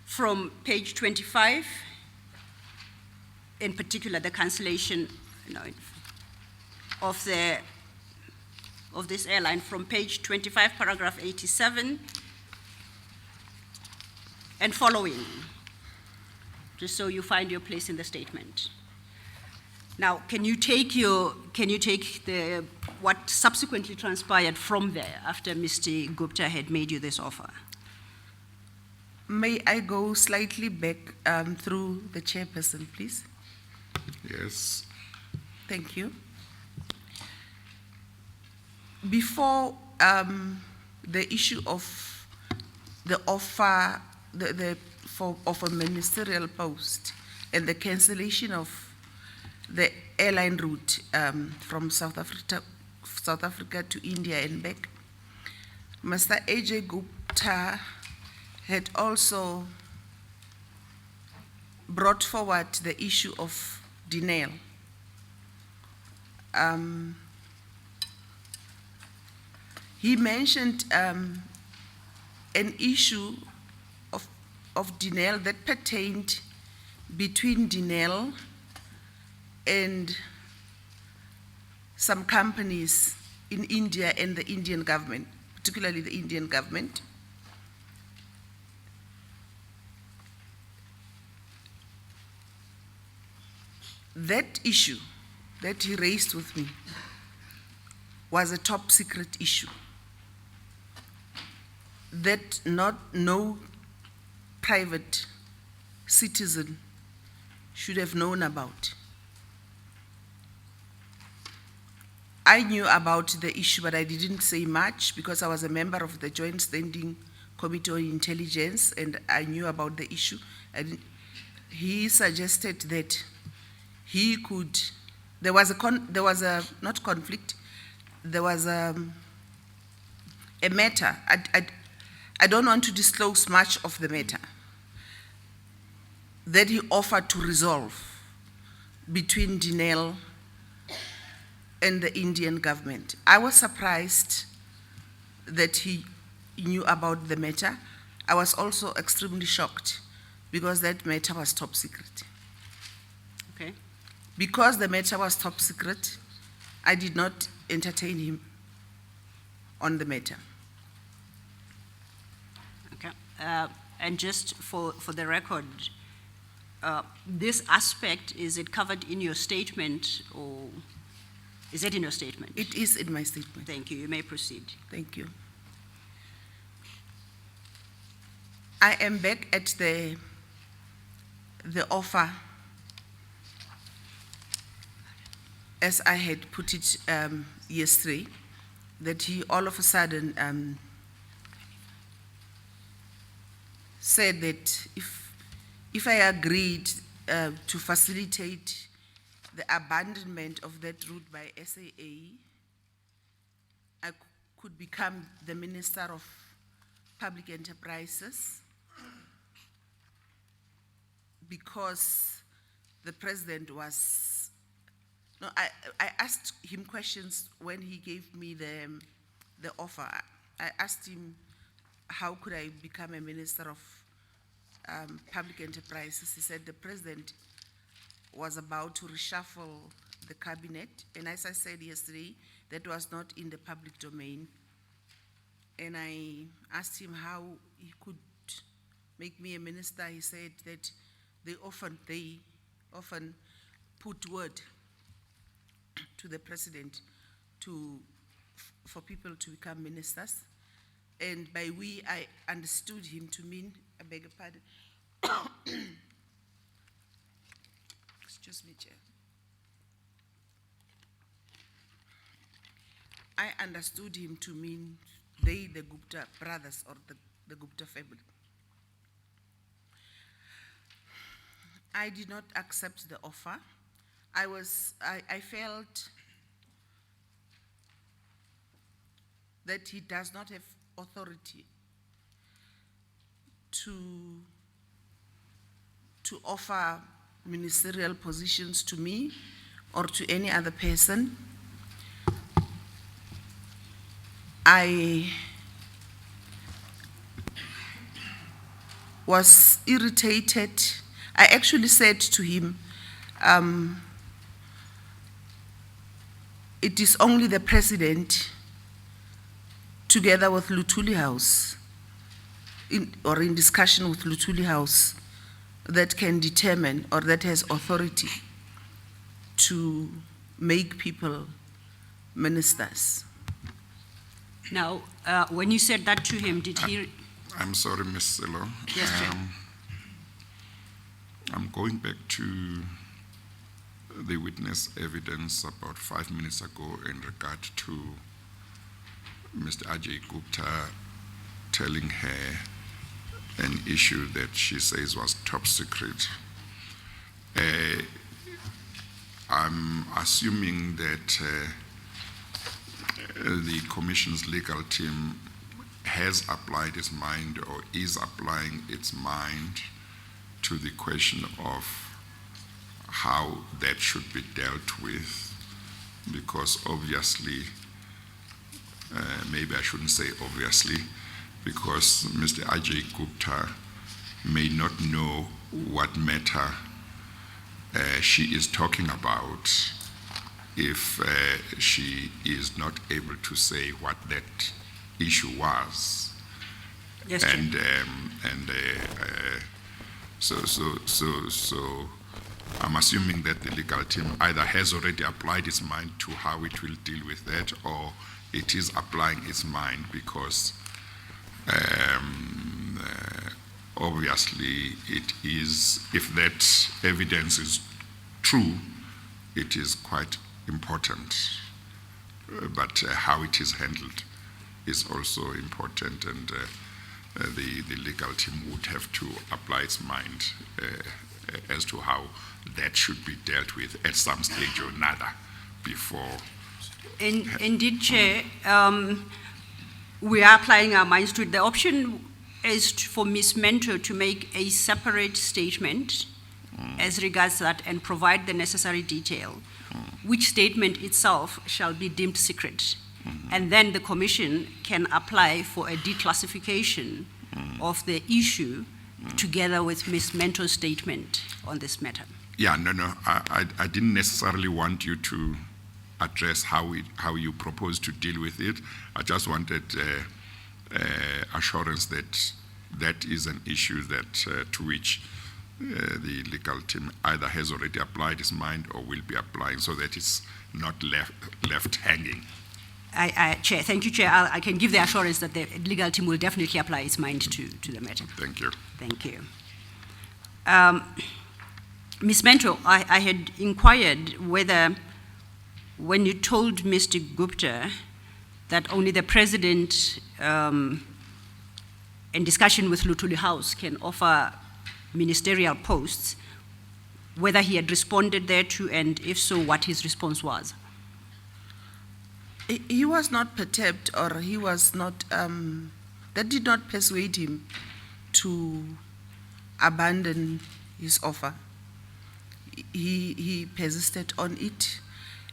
from page 25, in particular the cancellation of this airline from page 25, paragraph 87 and following, just so you find your place in the statement. Now, can you take what subsequently transpired from there after Mr. Gupta had made you this offer? May I go slightly back through the chairperson, please? Yes. Thank you. Before the issue of the offer of a ministerial post and the cancellation of the airline route from South Africa to India and back, Mr. Ajay Gupta had also brought forward the issue of denial. He mentioned an issue of Dinel that pertained between Dinel and some companies in India and the Indian government, particularly the Indian government. That issue that he raised with me was a top secret issue that no private citizen should have known about. I knew about the issue, but I didn't say much because I was a member of the Joint Standing Committee on Intelligence, and I knew about the issue. He suggested that he could, there was a not conflict, there was a matter. I don't want to disclose much of the matter that he offered to resolve between Dinel and the Indian government. I was surprised that he knew about the matter. I was also extremely shocked because that matter was top secret. Okay. Because the matter was top secret, I did not entertain him on the matter. Okay. And just for the record, this aspect, is it covered in your statement, or is it in your statement? It is in my statement. Thank you. You may proceed. Thank you. I am back at the offer as I had put it yesterday, that he all of a sudden said that if I agreed to facilitate the abandonment of that route by SAA, I could become the Minister of Public Enterprises, because the president was, no, I asked him questions when he gave me the offer. I asked him, how could I become a Minister of Public Enterprises? He said the president was about to reshuffle the cabinet, and as I said yesterday, that was not in the public domain. And I asked him how he could make me a minister. He said that they often put word to the president for people to become ministers. And by we, I understood him to mean, I beg your pardon, excuse me, Chair. I understood him to mean they, the Gupta brothers, or the Gupta family. I did not accept the offer. I felt that he does not have authority to offer ministerial positions to me or to any other person. I was irritated. I actually said to him, it is only the president, together with Luthuli House, or in discussion with Luthuli House, that can determine, or that has authority to make people ministers. Now, when you said that to him, did he? I'm sorry, Ms. Selo. Yes, Chair. I'm going back to the witness evidence about 5 minutes ago in regard to Mr. Ajay Gupta telling her an issue that she says was top secret. I'm assuming that the Commission's legal team has applied its mind, or is applying its mind, to the question of how that should be dealt with, because obviously, maybe I shouldn't say obviously, because Mr. Ajay Gupta may not know what matter she is talking about if she is not able to say what that issue was. Yes, Chair. So I'm assuming that the legal team either has already applied its mind to how it will deal with that, or it is applying its mind because obviously it is, if that evidence is true, it is quite important. But how it is handled is also important, and the legal team would have to apply its mind as to how that should be dealt with at some stage or another before. Indeed, Chair, we are applying our minds to it. The option is for Ms. Mentor to make a separate statement as regards that and provide the necessary detail, which statement itself shall be deemed secret. And then the Commission can apply for a declassification of the issue together with Ms. Mentor's statement on this matter. Yeah, no, I didn't necessarily want you to address how you propose to deal with it. I just wanted assurance that that is an issue that to which the legal team either has already applied its mind or will be applying, so that it's not left hanging. Chair, thank you, Chair. I can give the assurance that the legal team will definitely apply its mind to the matter. Thank you. Thank you. Ms. Mentor, I had inquired whether, when you told Mr. Gupta that only the President, in discussion with Luthuli House, can offer ministerial posts, whether he had responded thereto, and if so, what his response was. He was not perturbed, or he was not, that did not persuade him to abandon his offer. He persisted on it,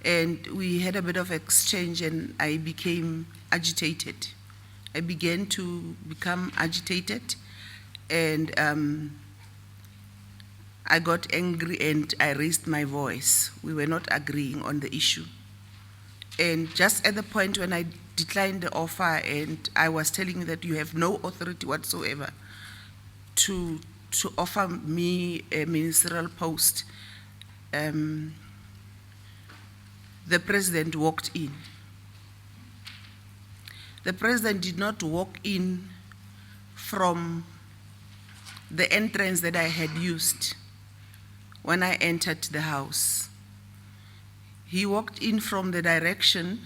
and we had a bit of exchange, and I became agitated. I began to become agitated, and I got angry and I raised my voice. We were not agreeing on the issue. And just at the point when I declined the offer and I was telling you that you have no authority whatsoever to offer me a ministerial post, the President walked in. The President did not walk in from the entrance that I had used when I entered the house. He walked in from the direction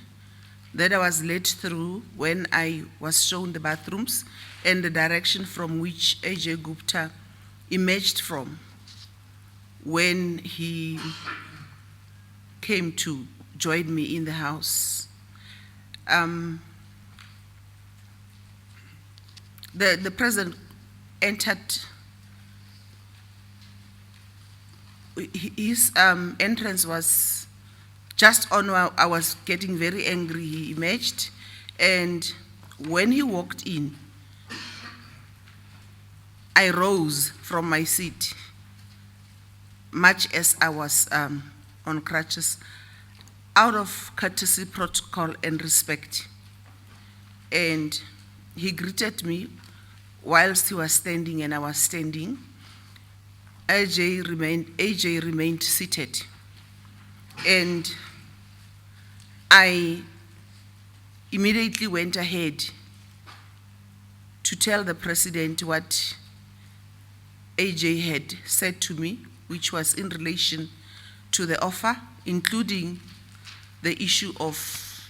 that I was led through when I was shown the bathrooms, and the direction from which Ajay Gupta emerged from when he came to join me in the house. The President entered. His entrance was just on while I was getting very angry. He emerged, and when he walked in, I rose from my seat, much as I was on crutches, out of courtesy, protocol, and respect. And he greeted me whilst he was standing and I was standing. AJ remained seated, and I immediately went ahead to tell the President what AJ had said to me, which was in relation to the offer, including the issue of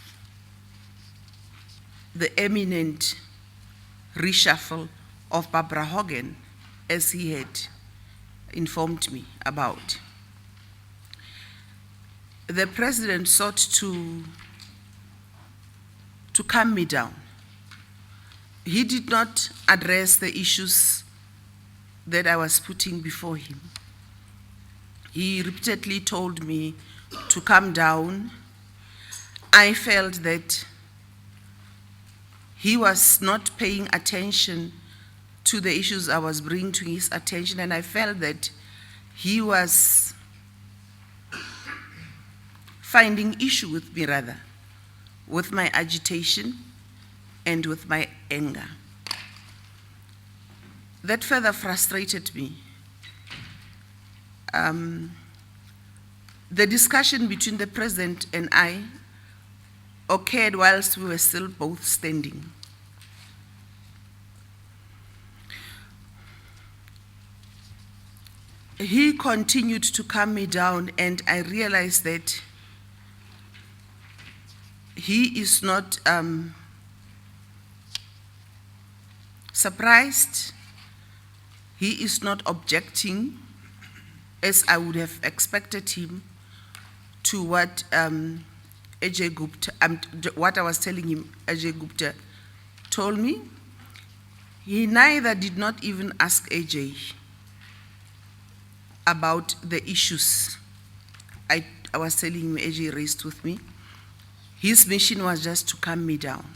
the imminent reshuffle of Barbara Hogan, as he had informed me about. The President sought to calm me down. He did not address the issues that I was putting before him. He repeatedly told me to calm down. I felt that he was not paying attention to the issues I was bringing to his attention, and I felt that he was finding issue with me, rather, with my agitation and with my anger. That further frustrated me. The discussion between the president and I occurred whilst we were still both standing. He continued to calm me down, and I realized that he is not surprised. He is not objecting, as I would have expected him, to what Ajay Gupta, what I was telling him Ajay Gupta told me. He neither did not even ask Ajay about the issues I was telling him Ajay raised with me. His mission was just to calm me down.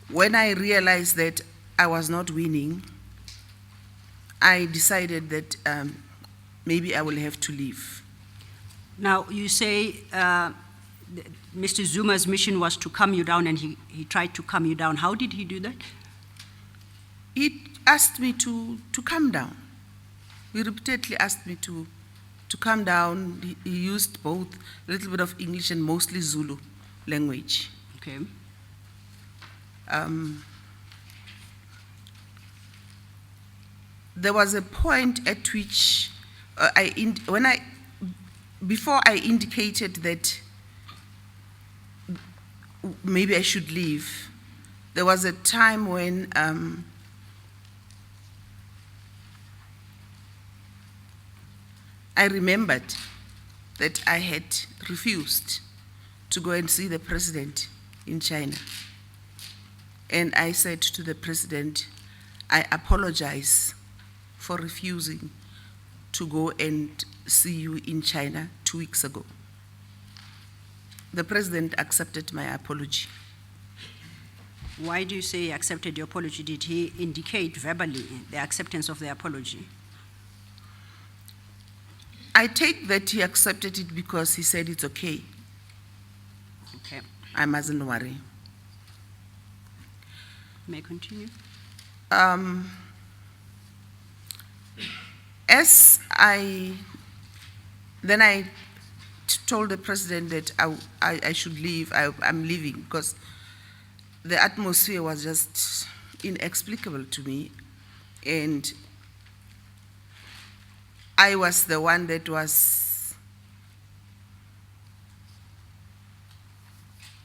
When I realized that I was not winning, I decided that maybe I will have to leave. Now, you say Mr. Zuma's mission was to calm you down, and he tried to calm you down. How did he do that? He asked me to calm down. He repeatedly asked me to calm down. He used both a little bit of English and mostly Zulu language. Okay. There was a point at which before I indicated that maybe I should leave, there was a time when I remembered that I had refused to go and see the president in China. And I said to the president, I apologize for refusing to go and see you in China 2 weeks ago. The president accepted my apology. Why do you say he accepted your apology? Did he indicate verbally the acceptance of the apology? I take that he accepted it because he said it's okay. Okay. I mustn't worry. May I continue? Then I told the president that I should leave. I'm leaving because the atmosphere was just inexplicable to me, and I was the one that was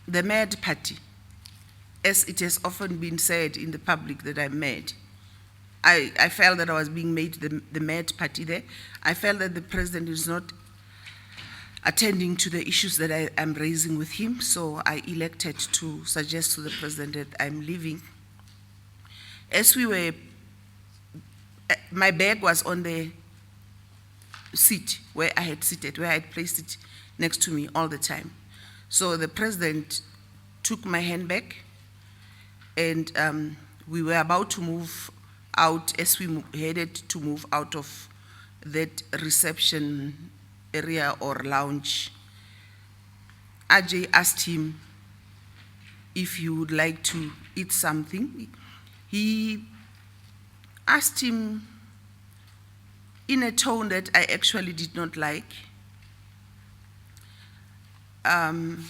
the mad party, as it has often been said in the public that I'm mad. I felt that I was being made the mad party there. I felt that the president is not attending to the issues that I am raising with him, so I elected to suggest to the president that I'm leaving. As we were, my bag was on the seat where I had seated, where I had placed it next to me all the time. So the president took my handbag, and we were about to move out. As we headed to move out of that reception area or lounge, Ajay asked him if he would like to eat something. He asked him in a tone that I actually did not like. In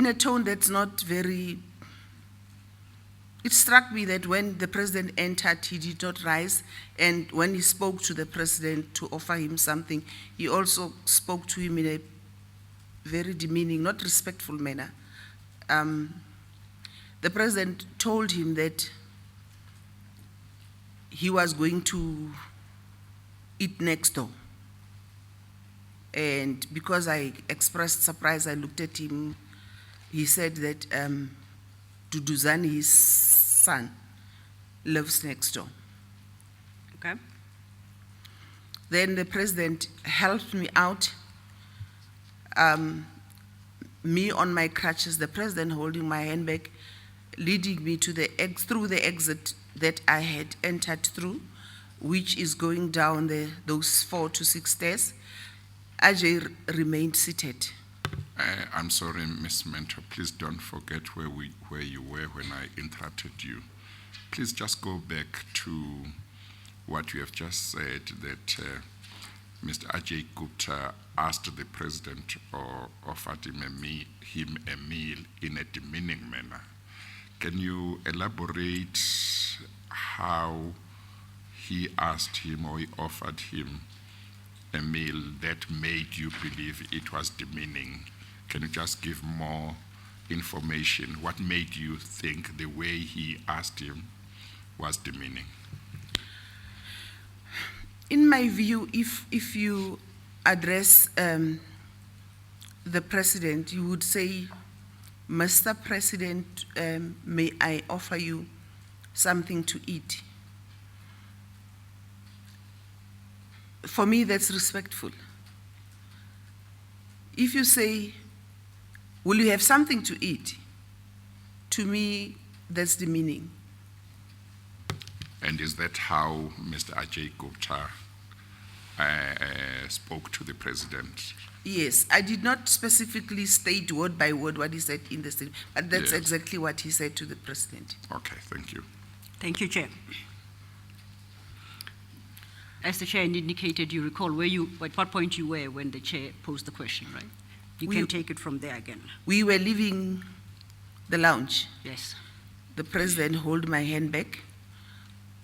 a tone that's not very. It struck me that when the president entered, he did not rise, and when he spoke to the president to offer him something, he also spoke to him in a very demeaning, not respectful manner. The president told him that he was going to eat next door. And because I expressed surprise, I looked at him. He said that Duduzani, his son, lives next door. Okay. Then the president helped me out, me on my crutches, the president holding my handbag, leading me to through the exit that I had entered through, which is going down those 4 to 6 stairs. Ajay remained seated. I'm sorry, Ms. Mentor. Please don't forget where you were when I interrupted you. Please just go back to what you have just said, that Mr. Ajay Gupta asked the president or offered him a meal in a demeaning manner. Can you elaborate how he asked him or he offered him a meal that made you believe it was demeaning? Can you just give more information? What made you think the way he asked him was demeaning? In my view, if you address the president, you would say, Mr. President, may I offer you something to eat? For me, that's respectful. If you say, will you have something to eat? To me, that's demeaning. And is that how Mr. Ajay Gupta spoke to the president? Yes, I did not specifically state word by word what he said in the statement, but that's Yes. exactly what he said to the president. Okay, thank you. Thank you, Chair. As the Chair indicated, you recall at what point you were when the Chair posed the question, right? You can take it from there again. We were leaving the lounge. Yes. The president held my handbag.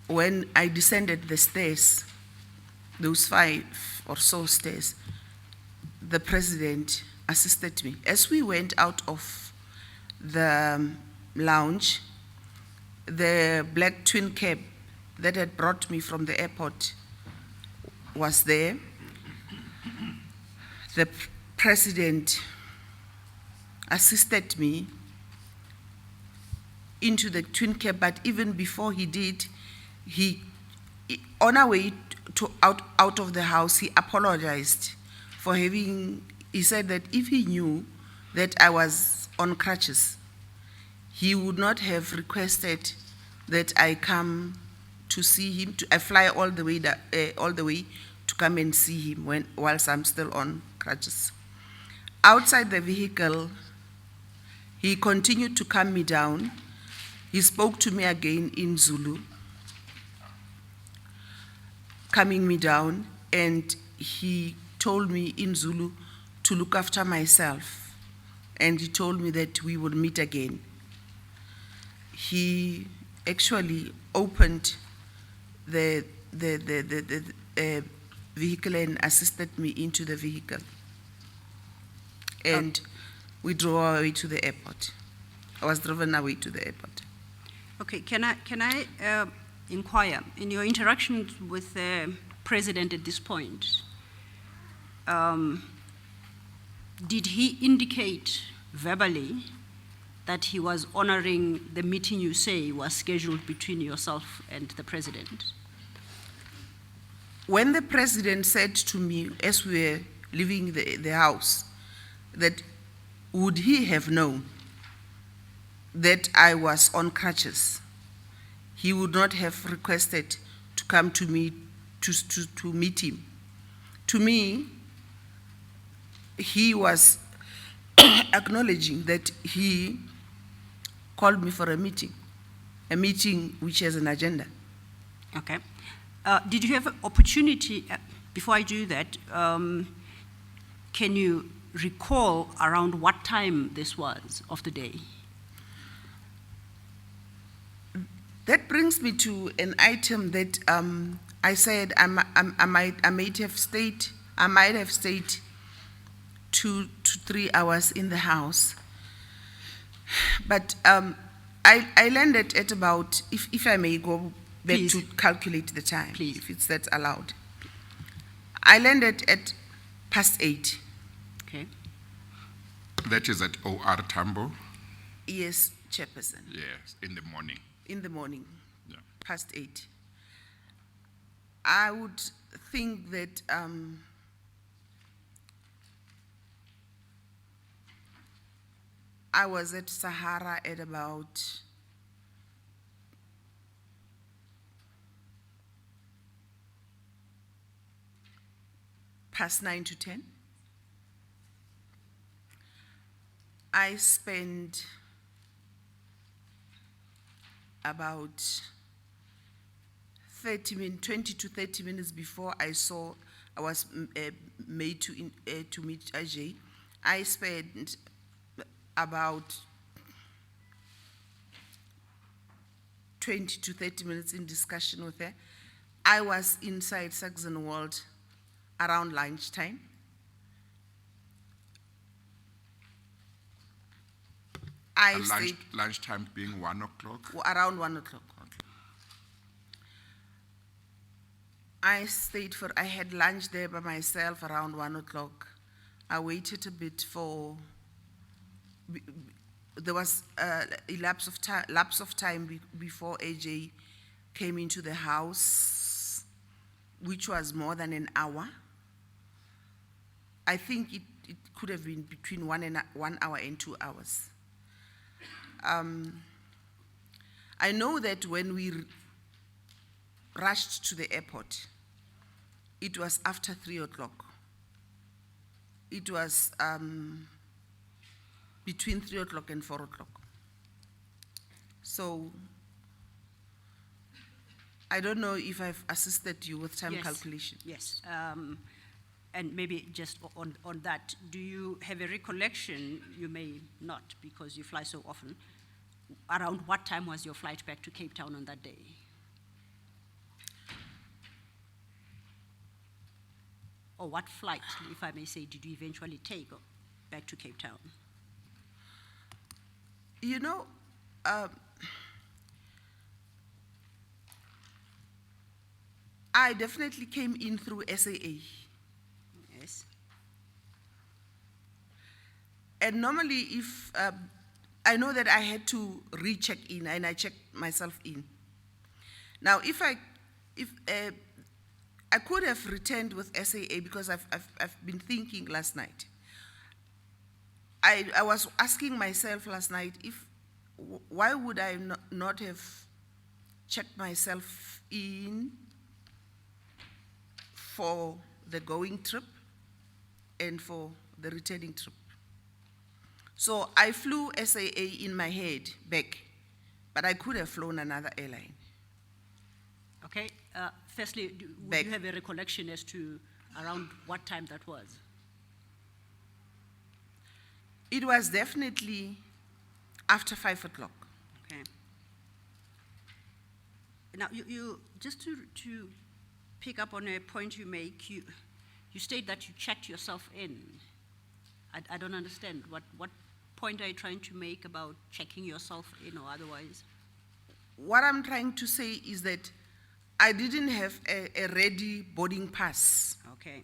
When I descended the stairs, those 5 or so stairs, the president assisted me. As we went out of the lounge, the black twin cab that had brought me from the airport was there. The president assisted me into the twin cab, but even before he did, on our way out of the house, he apologized for he said that if he knew that I was on crutches, he would not have requested that I come to see him, I fly all the way to come and see him whilst I'm still on crutches. Outside the vehicle, he continued to calm me down. He spoke to me again in Zulu, calming me down, and he told me in Zulu to look after myself, and he told me that we would meet again. He actually opened the vehicle and assisted me into the vehicle, and we drove our way to the airport. I was driven away to the airport. Okay, can I inquire, in your interactions with the president at this point, did he indicate verbally that he was honoring the meeting you say was scheduled between yourself and the president? When the president said to me as we were leaving the house that would he have known that I was on crutches, he would not have requested to come to me to meet him. To me, he was acknowledging that he called me for a meeting which has an agenda. Okay. Did you have an opportunity, before I do that, can you recall around what time this was of the day? That brings me to an item that I said I might have stayed 2 to 3 hours in the house. But I landed at about, if I may go back Please. to calculate the time, Please. if that's allowed. I landed at 8:30. Okay. That is at OR Tambo? Yes, Chairperson, Yes, in the morning. in the morning, Yeah. 8:30. I would think that I was at Sahara at about past 9 to 10. I spent about 20 to 30 minutes before I was made to meet Ajay. I spent about 20 to 30 minutes in discussion with her. I was inside Saxon World around lunchtime. And lunchtime being 1 o'clock? Around 1 o'clock. I I had lunch there by myself around 1 o'clock. I waited a bit there was a lapse of time before AJ came into the house, which was more than an hour. I think it could have been between 1 hour and 2 hours. I know that when we rushed to the airport, it was after 3 o'clock. It was between 3 o'clock and 4 o'clock. So I don't know if I've assisted you with time calculation. Yes. And maybe just on that, do you have a recollection, you may not because you fly so often, around what time was your flight back to Cape Town on that day? Or what flight, if I may say, did you eventually take back to Cape Town? You know, I definitely came in through SAA. Yes. And normally if, I know that I had to recheck in and I checked myself in. Now, if I could have returned with SAA because I've been thinking last night. I was asking myself last night why would I not have checked myself in for the going trip and for the returning trip. So I flew SAA in my head back, but I could have flown another airline. Okay. Firstly, would you have a recollection as to around what time that was? It was definitely after 5 o'clock. Okay. Now, you just to pick up on a point you make, you state that you checked yourself in. I don't understand. What point are you trying to make about checking yourself in or otherwise? What I'm trying to say is that I didn't have a ready boarding pass. Okay.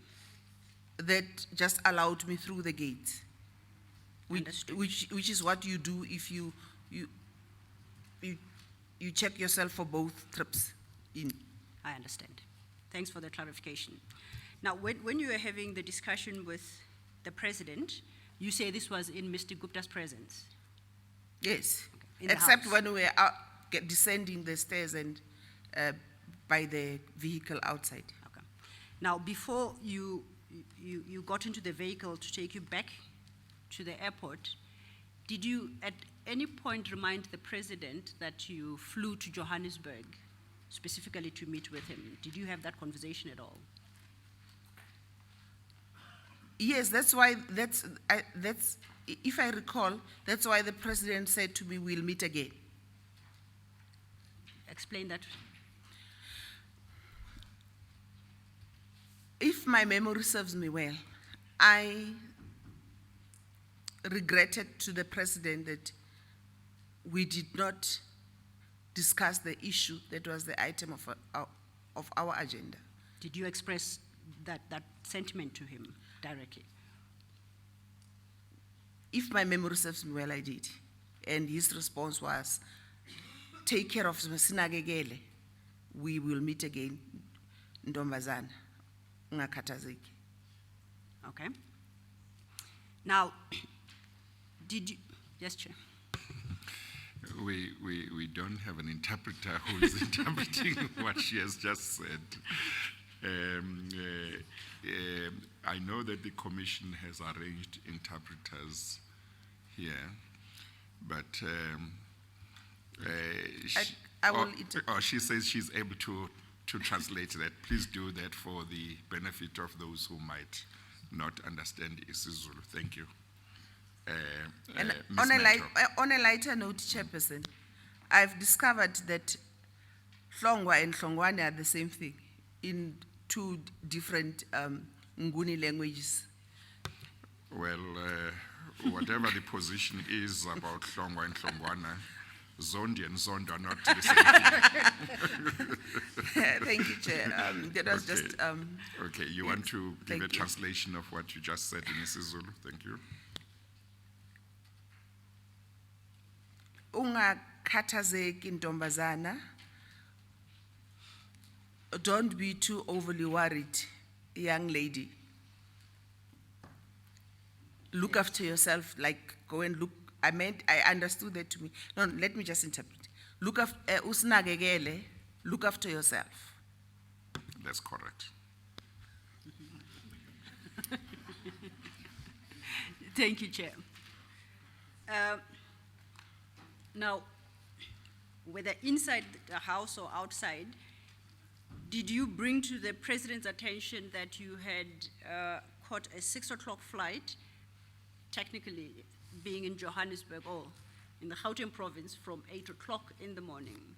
That just allowed me through the gate. Which is what you do if you check yourself for both trips in. I understand. Thanks for the clarification. Now, when you were having the discussion with the president, you say this was in Mr. Gupta's presence? Yes, okay. Except when we were descending the stairs and by the vehicle outside. Okay. Now, before you got into the vehicle to take you back to the airport, did you at any point remind the president that you flew to Johannesburg specifically to meet with him? Did you have that conversation at all? Yes, that's why, if I recall, that's why the president said to me, we'll meet again. Explain that. If my memory serves me well, I regretted to the president that we did not discuss the issue that was the item of our agenda. Did you express that sentiment to him directly? If my memory serves me well, I did. And his response was, take care of Sinagegele. We will meet again, Ndombazana, ungakhathazeki. Okay. Now, Yes, Chair. We don't have an interpreter who is interpreting what she has just said. I know that the Commission has arranged interpreters here, but I will interpret. she says she's able to translate that. Please do that for the benefit of those who might not understand isiZulu. Thank you. And Ms. on a, Mentor. on a lighter note, Chairperson, I've discovered that Hlongwa and Hlongwane are the same thing in two different Nguni languages. Well, whatever the position is about Hlongwa and Hlongwana, Zondi and Zondo are not the same thing. Thank you, Chair. That was Okay. just. Okay, you want to give thank a you. translation of what you just said in isiZulu? Thank you. Ungakhathazeki ntombazana. Don't be too overly worried, young lady. Look after yourself, like go and look. I understood that to me. No, let me just interpret. Look after, usinakekele, look after yourself. That's correct. Thank you, Chair. Now, whether inside the House or outside, did you bring to the President's attention that you had caught a 6 o'clock flight, technically being in Johannesburg or in the Gauteng province from 8 o'clock in the morning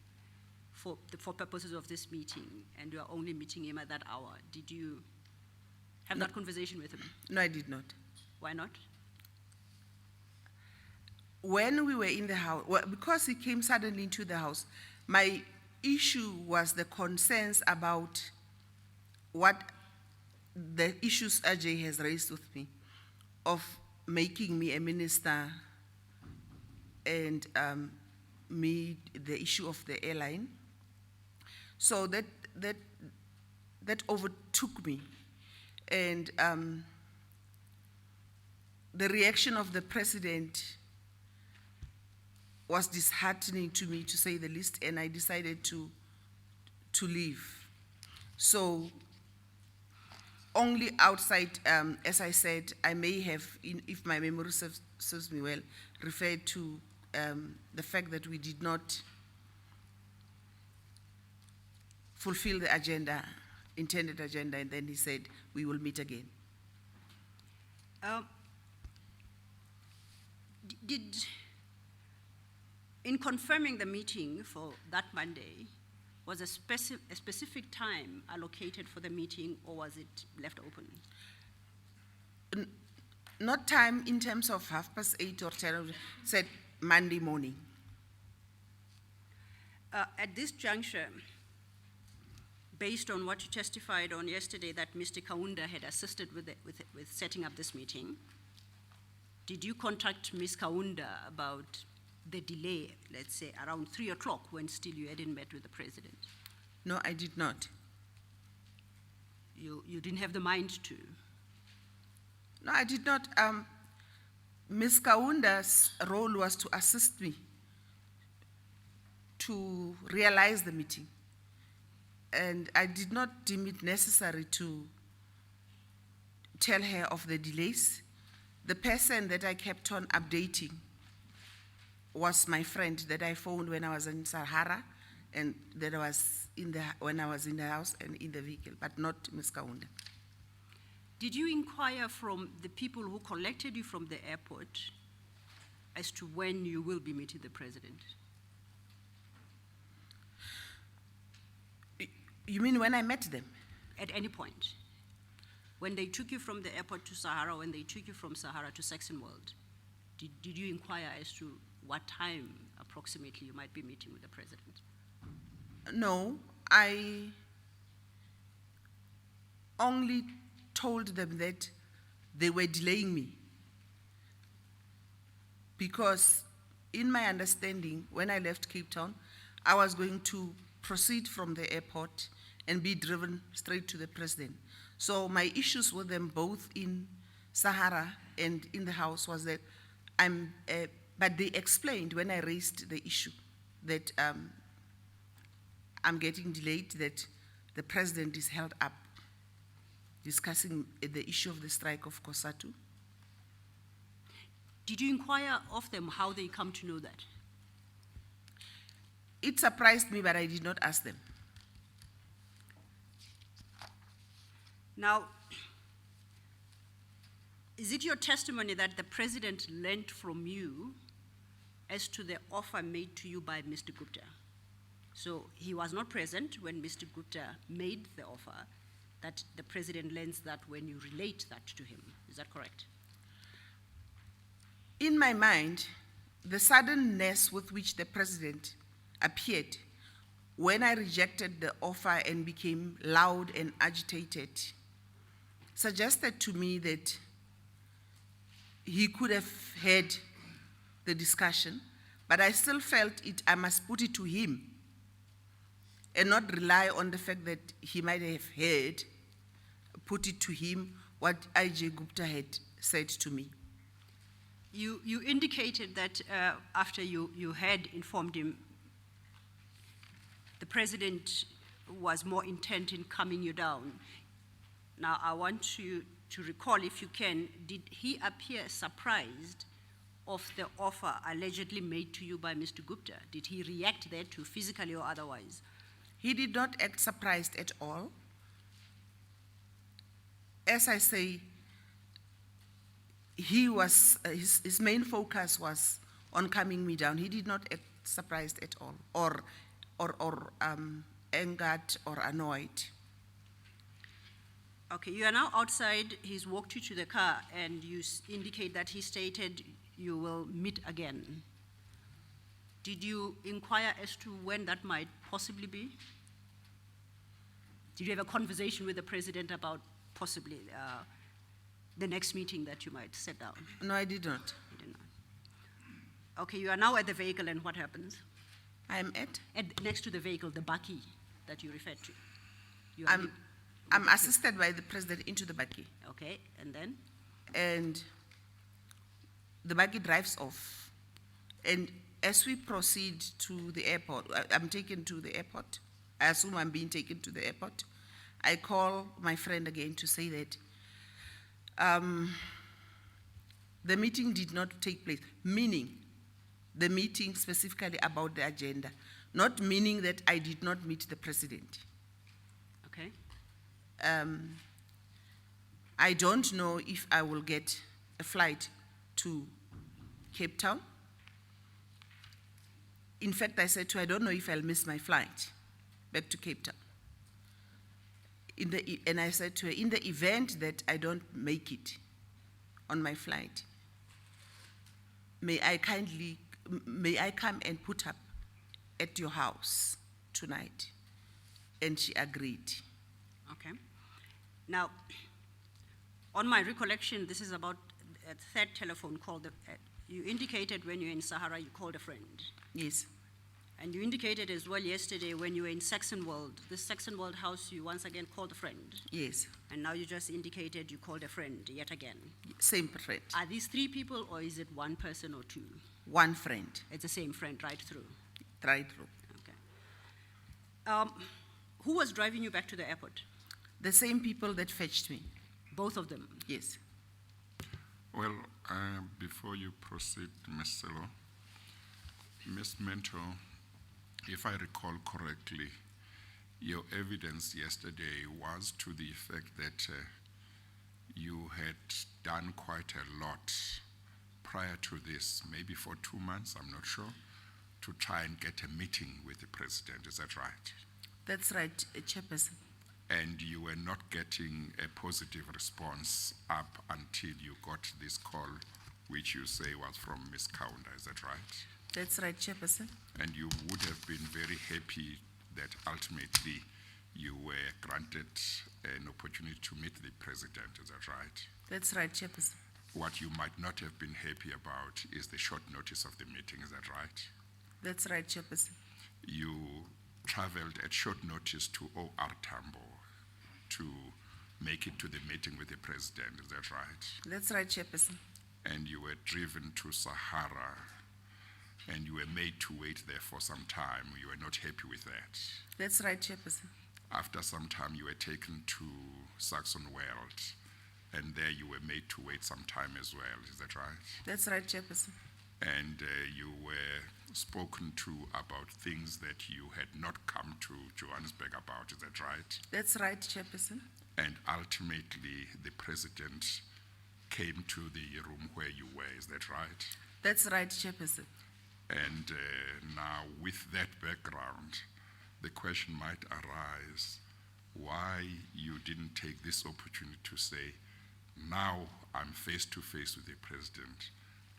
for purposes of this meeting, and you are only meeting him at that hour? Did you have that conversation with him? No, I did not. Why not? When we were in the house, well, because he came suddenly into the house, my issue was the concerns about what the issues Ajay has raised with me of making me a minister and me the issue of the airline. So that overtook me, and the reaction of the President was disheartening to me, to say the least, and I decided to leave. So only outside, as I said, I may have, if my memory serves me well, referred to the fact that we did not fulfill the agenda, intended agenda, and then he said, we will meet again. In confirming the meeting for that Monday, was a specific time allocated for the meeting, or was it left open? Not time in terms of 8:30 or 10, said Monday morning. At this juncture, based on what you testified on yesterday, that Mr. Kaunda had assisted with setting up this meeting, did you contact Ms. Kaunda about the delay, let's say around 3 o'clock, when still you hadn't met with the President? No, I did not. You didn't have the mind to? No, I did not. Ms. Kaunda's role was to assist me to realize the meeting. And I did not deem it necessary to tell her of the delays. The person that I kept on updating was my friend that I phoned when I was in Sahara, and that I was when I was in the house and in the vehicle, but not Ms. Kaunda. Did you inquire from the people who collected you from the airport as to when you will be meeting the President? You mean when I met them? At any point? When they took you from the airport to Sahara, when they took you from Sahara to Saxon World, did you inquire as to what time approximately you might be meeting with the President? No, I only told them that they were delaying me. Because in my understanding, when I left Cape Town, I was going to proceed from the airport and be driven straight to the President. So my issues with them both in Sahara and in the house was that I'm a But they explained when I raised the issue that I'm getting delayed, that the president is held up discussing the issue of the strike of COSATU. Did you inquire of them how they come to know that? It surprised me, but I did not ask them. Now, is it your testimony that the president learned from you as to the offer made to you by Mr. Gupta? So he was not present when Mr. Gupta made the offer, that the president learns that when you relate that to him. Is that correct? In my mind, the suddenness with which the president appeared when I rejected the offer and became loud and agitated suggested to me that he could have had the discussion, but I still felt I must put it to him and not rely on the fact that he might have heard, put it to him what I.J. Gupta had said to me. You indicated that after you had informed him, the president was more intent in calming you down. Now, I want you to recall, if you can, did he appear surprised of the offer allegedly made to you by Mr. Gupta? Did he react thereto physically or otherwise? He did not act surprised at all. As I say, he was, his main focus was on calming me down. He did not act surprised at all, or angered or annoyed. Okay, you are now outside. He's walked you to the car, and you indicate that he stated you will meet again. Did you inquire as to when that might possibly be? Did you have a conversation with the president about possibly the next meeting that you might set down? No, I did not. You did not. Okay, you are now at the vehicle, and what happens? I am at? Next to the vehicle, the bakkie that you referred to. You are I'm assisted by the president into the bakkie. Okay, and then? And the bakkie drives off. And as we proceed to the airport, I'm taken to the airport. I assume I'm being taken to the airport. I call my friend again to say that the meeting did not take place, meaning the meeting specifically about the agenda, not meaning that I did not meet the president. Okay. I don't know if I will get a flight to Cape Town. In fact, I said to her, I don't know if I'll miss my flight back to Cape Town. And I said to her, in the event that I don't make it on my flight, may I come and put up at your house tonight? And she agreed. Okay. Now, on my recollection, this is about a third telephone call. You indicated when you were in Sahara, you called a friend. Yes. And you indicated as well yesterday when you were in Saxonwold, this Saxonwold house, you once again called a friend. Yes. And now you just indicated you called a friend yet again. Same friend. Are these three people, or is it one person or two? One friend. It's the same friend right through. Right through. Okay. Who was driving you back to the airport? The same people that fetched me. Both of them? Yes. Well, before you proceed, Ms. Selo, Ms. Mentor, if I recall correctly, your evidence yesterday was to the effect that you had done quite a lot prior to this, maybe for 2 months, I'm not sure, to try and get a meeting with the president. Is that right? That's right, Chairperson. And you were not getting a positive response up until you got this call, which you say was from Ms. Kaunda. Is that right? That's right, Chairperson. And you would have been very happy that ultimately you were granted an opportunity to meet the president. Is that right? That's right, Chairperson. What you might not have been happy about is the short notice of the meeting. Is that right? That's right, Chairperson. You traveled at short notice to OR Tambo to make it to the meeting with the president. Is that right? That's right, Chairperson. And you were driven to Sahara and you were made to wait there for some time. You were not happy with that. That's right, Chairperson. After some time, you were taken to Saxon World, and there you were made to wait some time as well. Is that right? That's right, Chairperson. And you were spoken to about things that you had not come to Johannesburg about. Is that right? That's right, Chairperson. And ultimately, the president came to the room where you were. Is that right? That's right, Chairperson. And now, with that background, the question might arise why you didn't take this opportunity to say, now I'm face to face with the president.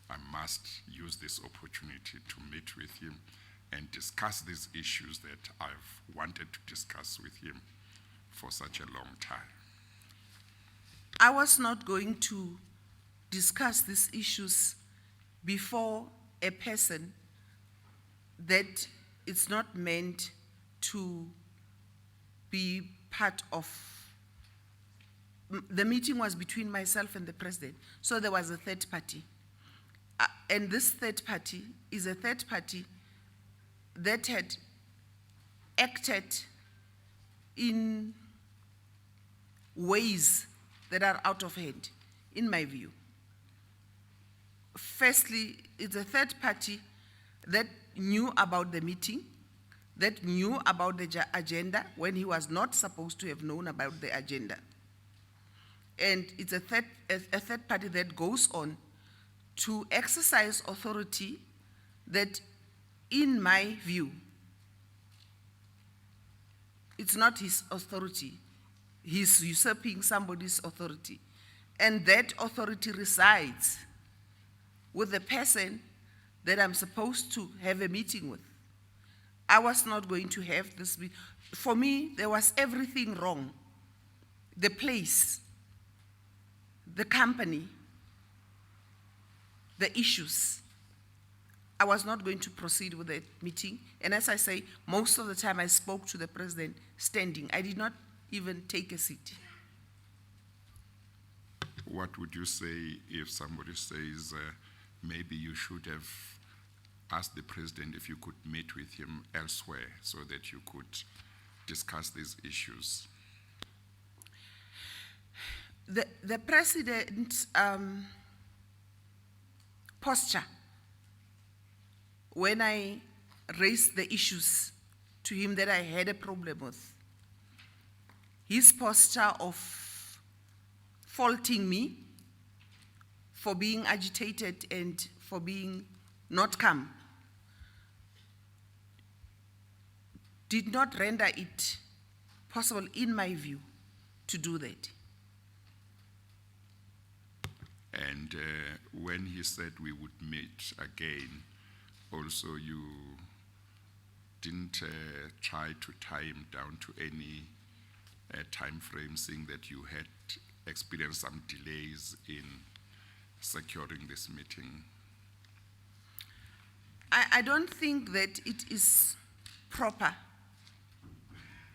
I must use this opportunity to meet with him and discuss these issues that I've wanted to discuss with him for such a long time. I was not going to discuss these issues before a person that it's not meant to be part of. The meeting was between myself and the president, so there was a third party. And this third party is a third party that had acted in ways that are out of hand, in my view. Firstly, it's a third party that knew about the meeting, that knew about the agenda when he was not supposed to have known about the agenda. And it's a third party that goes on to exercise authority that, in my view, it's not his authority. He's usurping somebody's authority. And that authority resides with the person that I'm supposed to have a meeting with. I was not going to have this meeting. For me, there was everything wrong. The place, the company, the issues. I was not going to proceed with that meeting. And as I say, most of the time I spoke to the president standing. I did not even take a seat. What would you say if somebody says, maybe you should have asked the president if you could meet with him elsewhere so that you could discuss these issues? The president's posture, when I raised the issues to him that I had a problem with, his posture of faulting me for being agitated and for being not calm did not render it possible, in my view, to do that. And when he said we would meet again, also you didn't try to tie him down to any time frame, seeing that you had experienced some delays in securing this meeting? I don't think that it is proper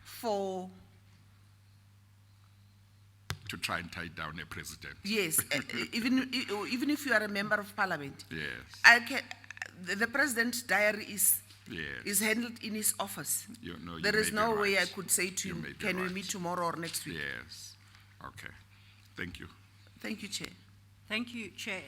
for... To try and tie down a president. Yes, even if you are a member of parliament. Yes. The president's diary is Yes. handled in his office. You There is may be no way I right. could say to You him, may be can we right. meet tomorrow or next week? Yes. Okay. Thank you. Thank you, Chair. Thank you, Chair.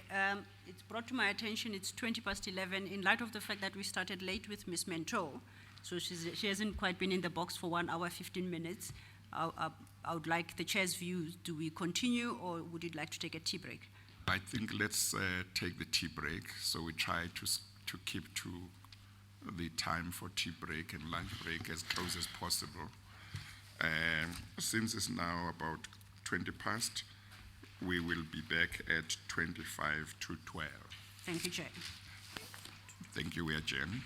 It's brought to my attention it's 11:20. In light of the fact that we started late with Ms. Mentor, so she hasn't quite been in the box for 1 hour, 15 minutes. I would like the Chair's views. Do we continue or would you like to take a tea break? I think let's take the tea break. So we try to keep to the time for tea break and lunch break as close as possible. Since it's now about 20 past, we will be back at 25 to 12. Thank you, Chair. Thank you. We adjourn.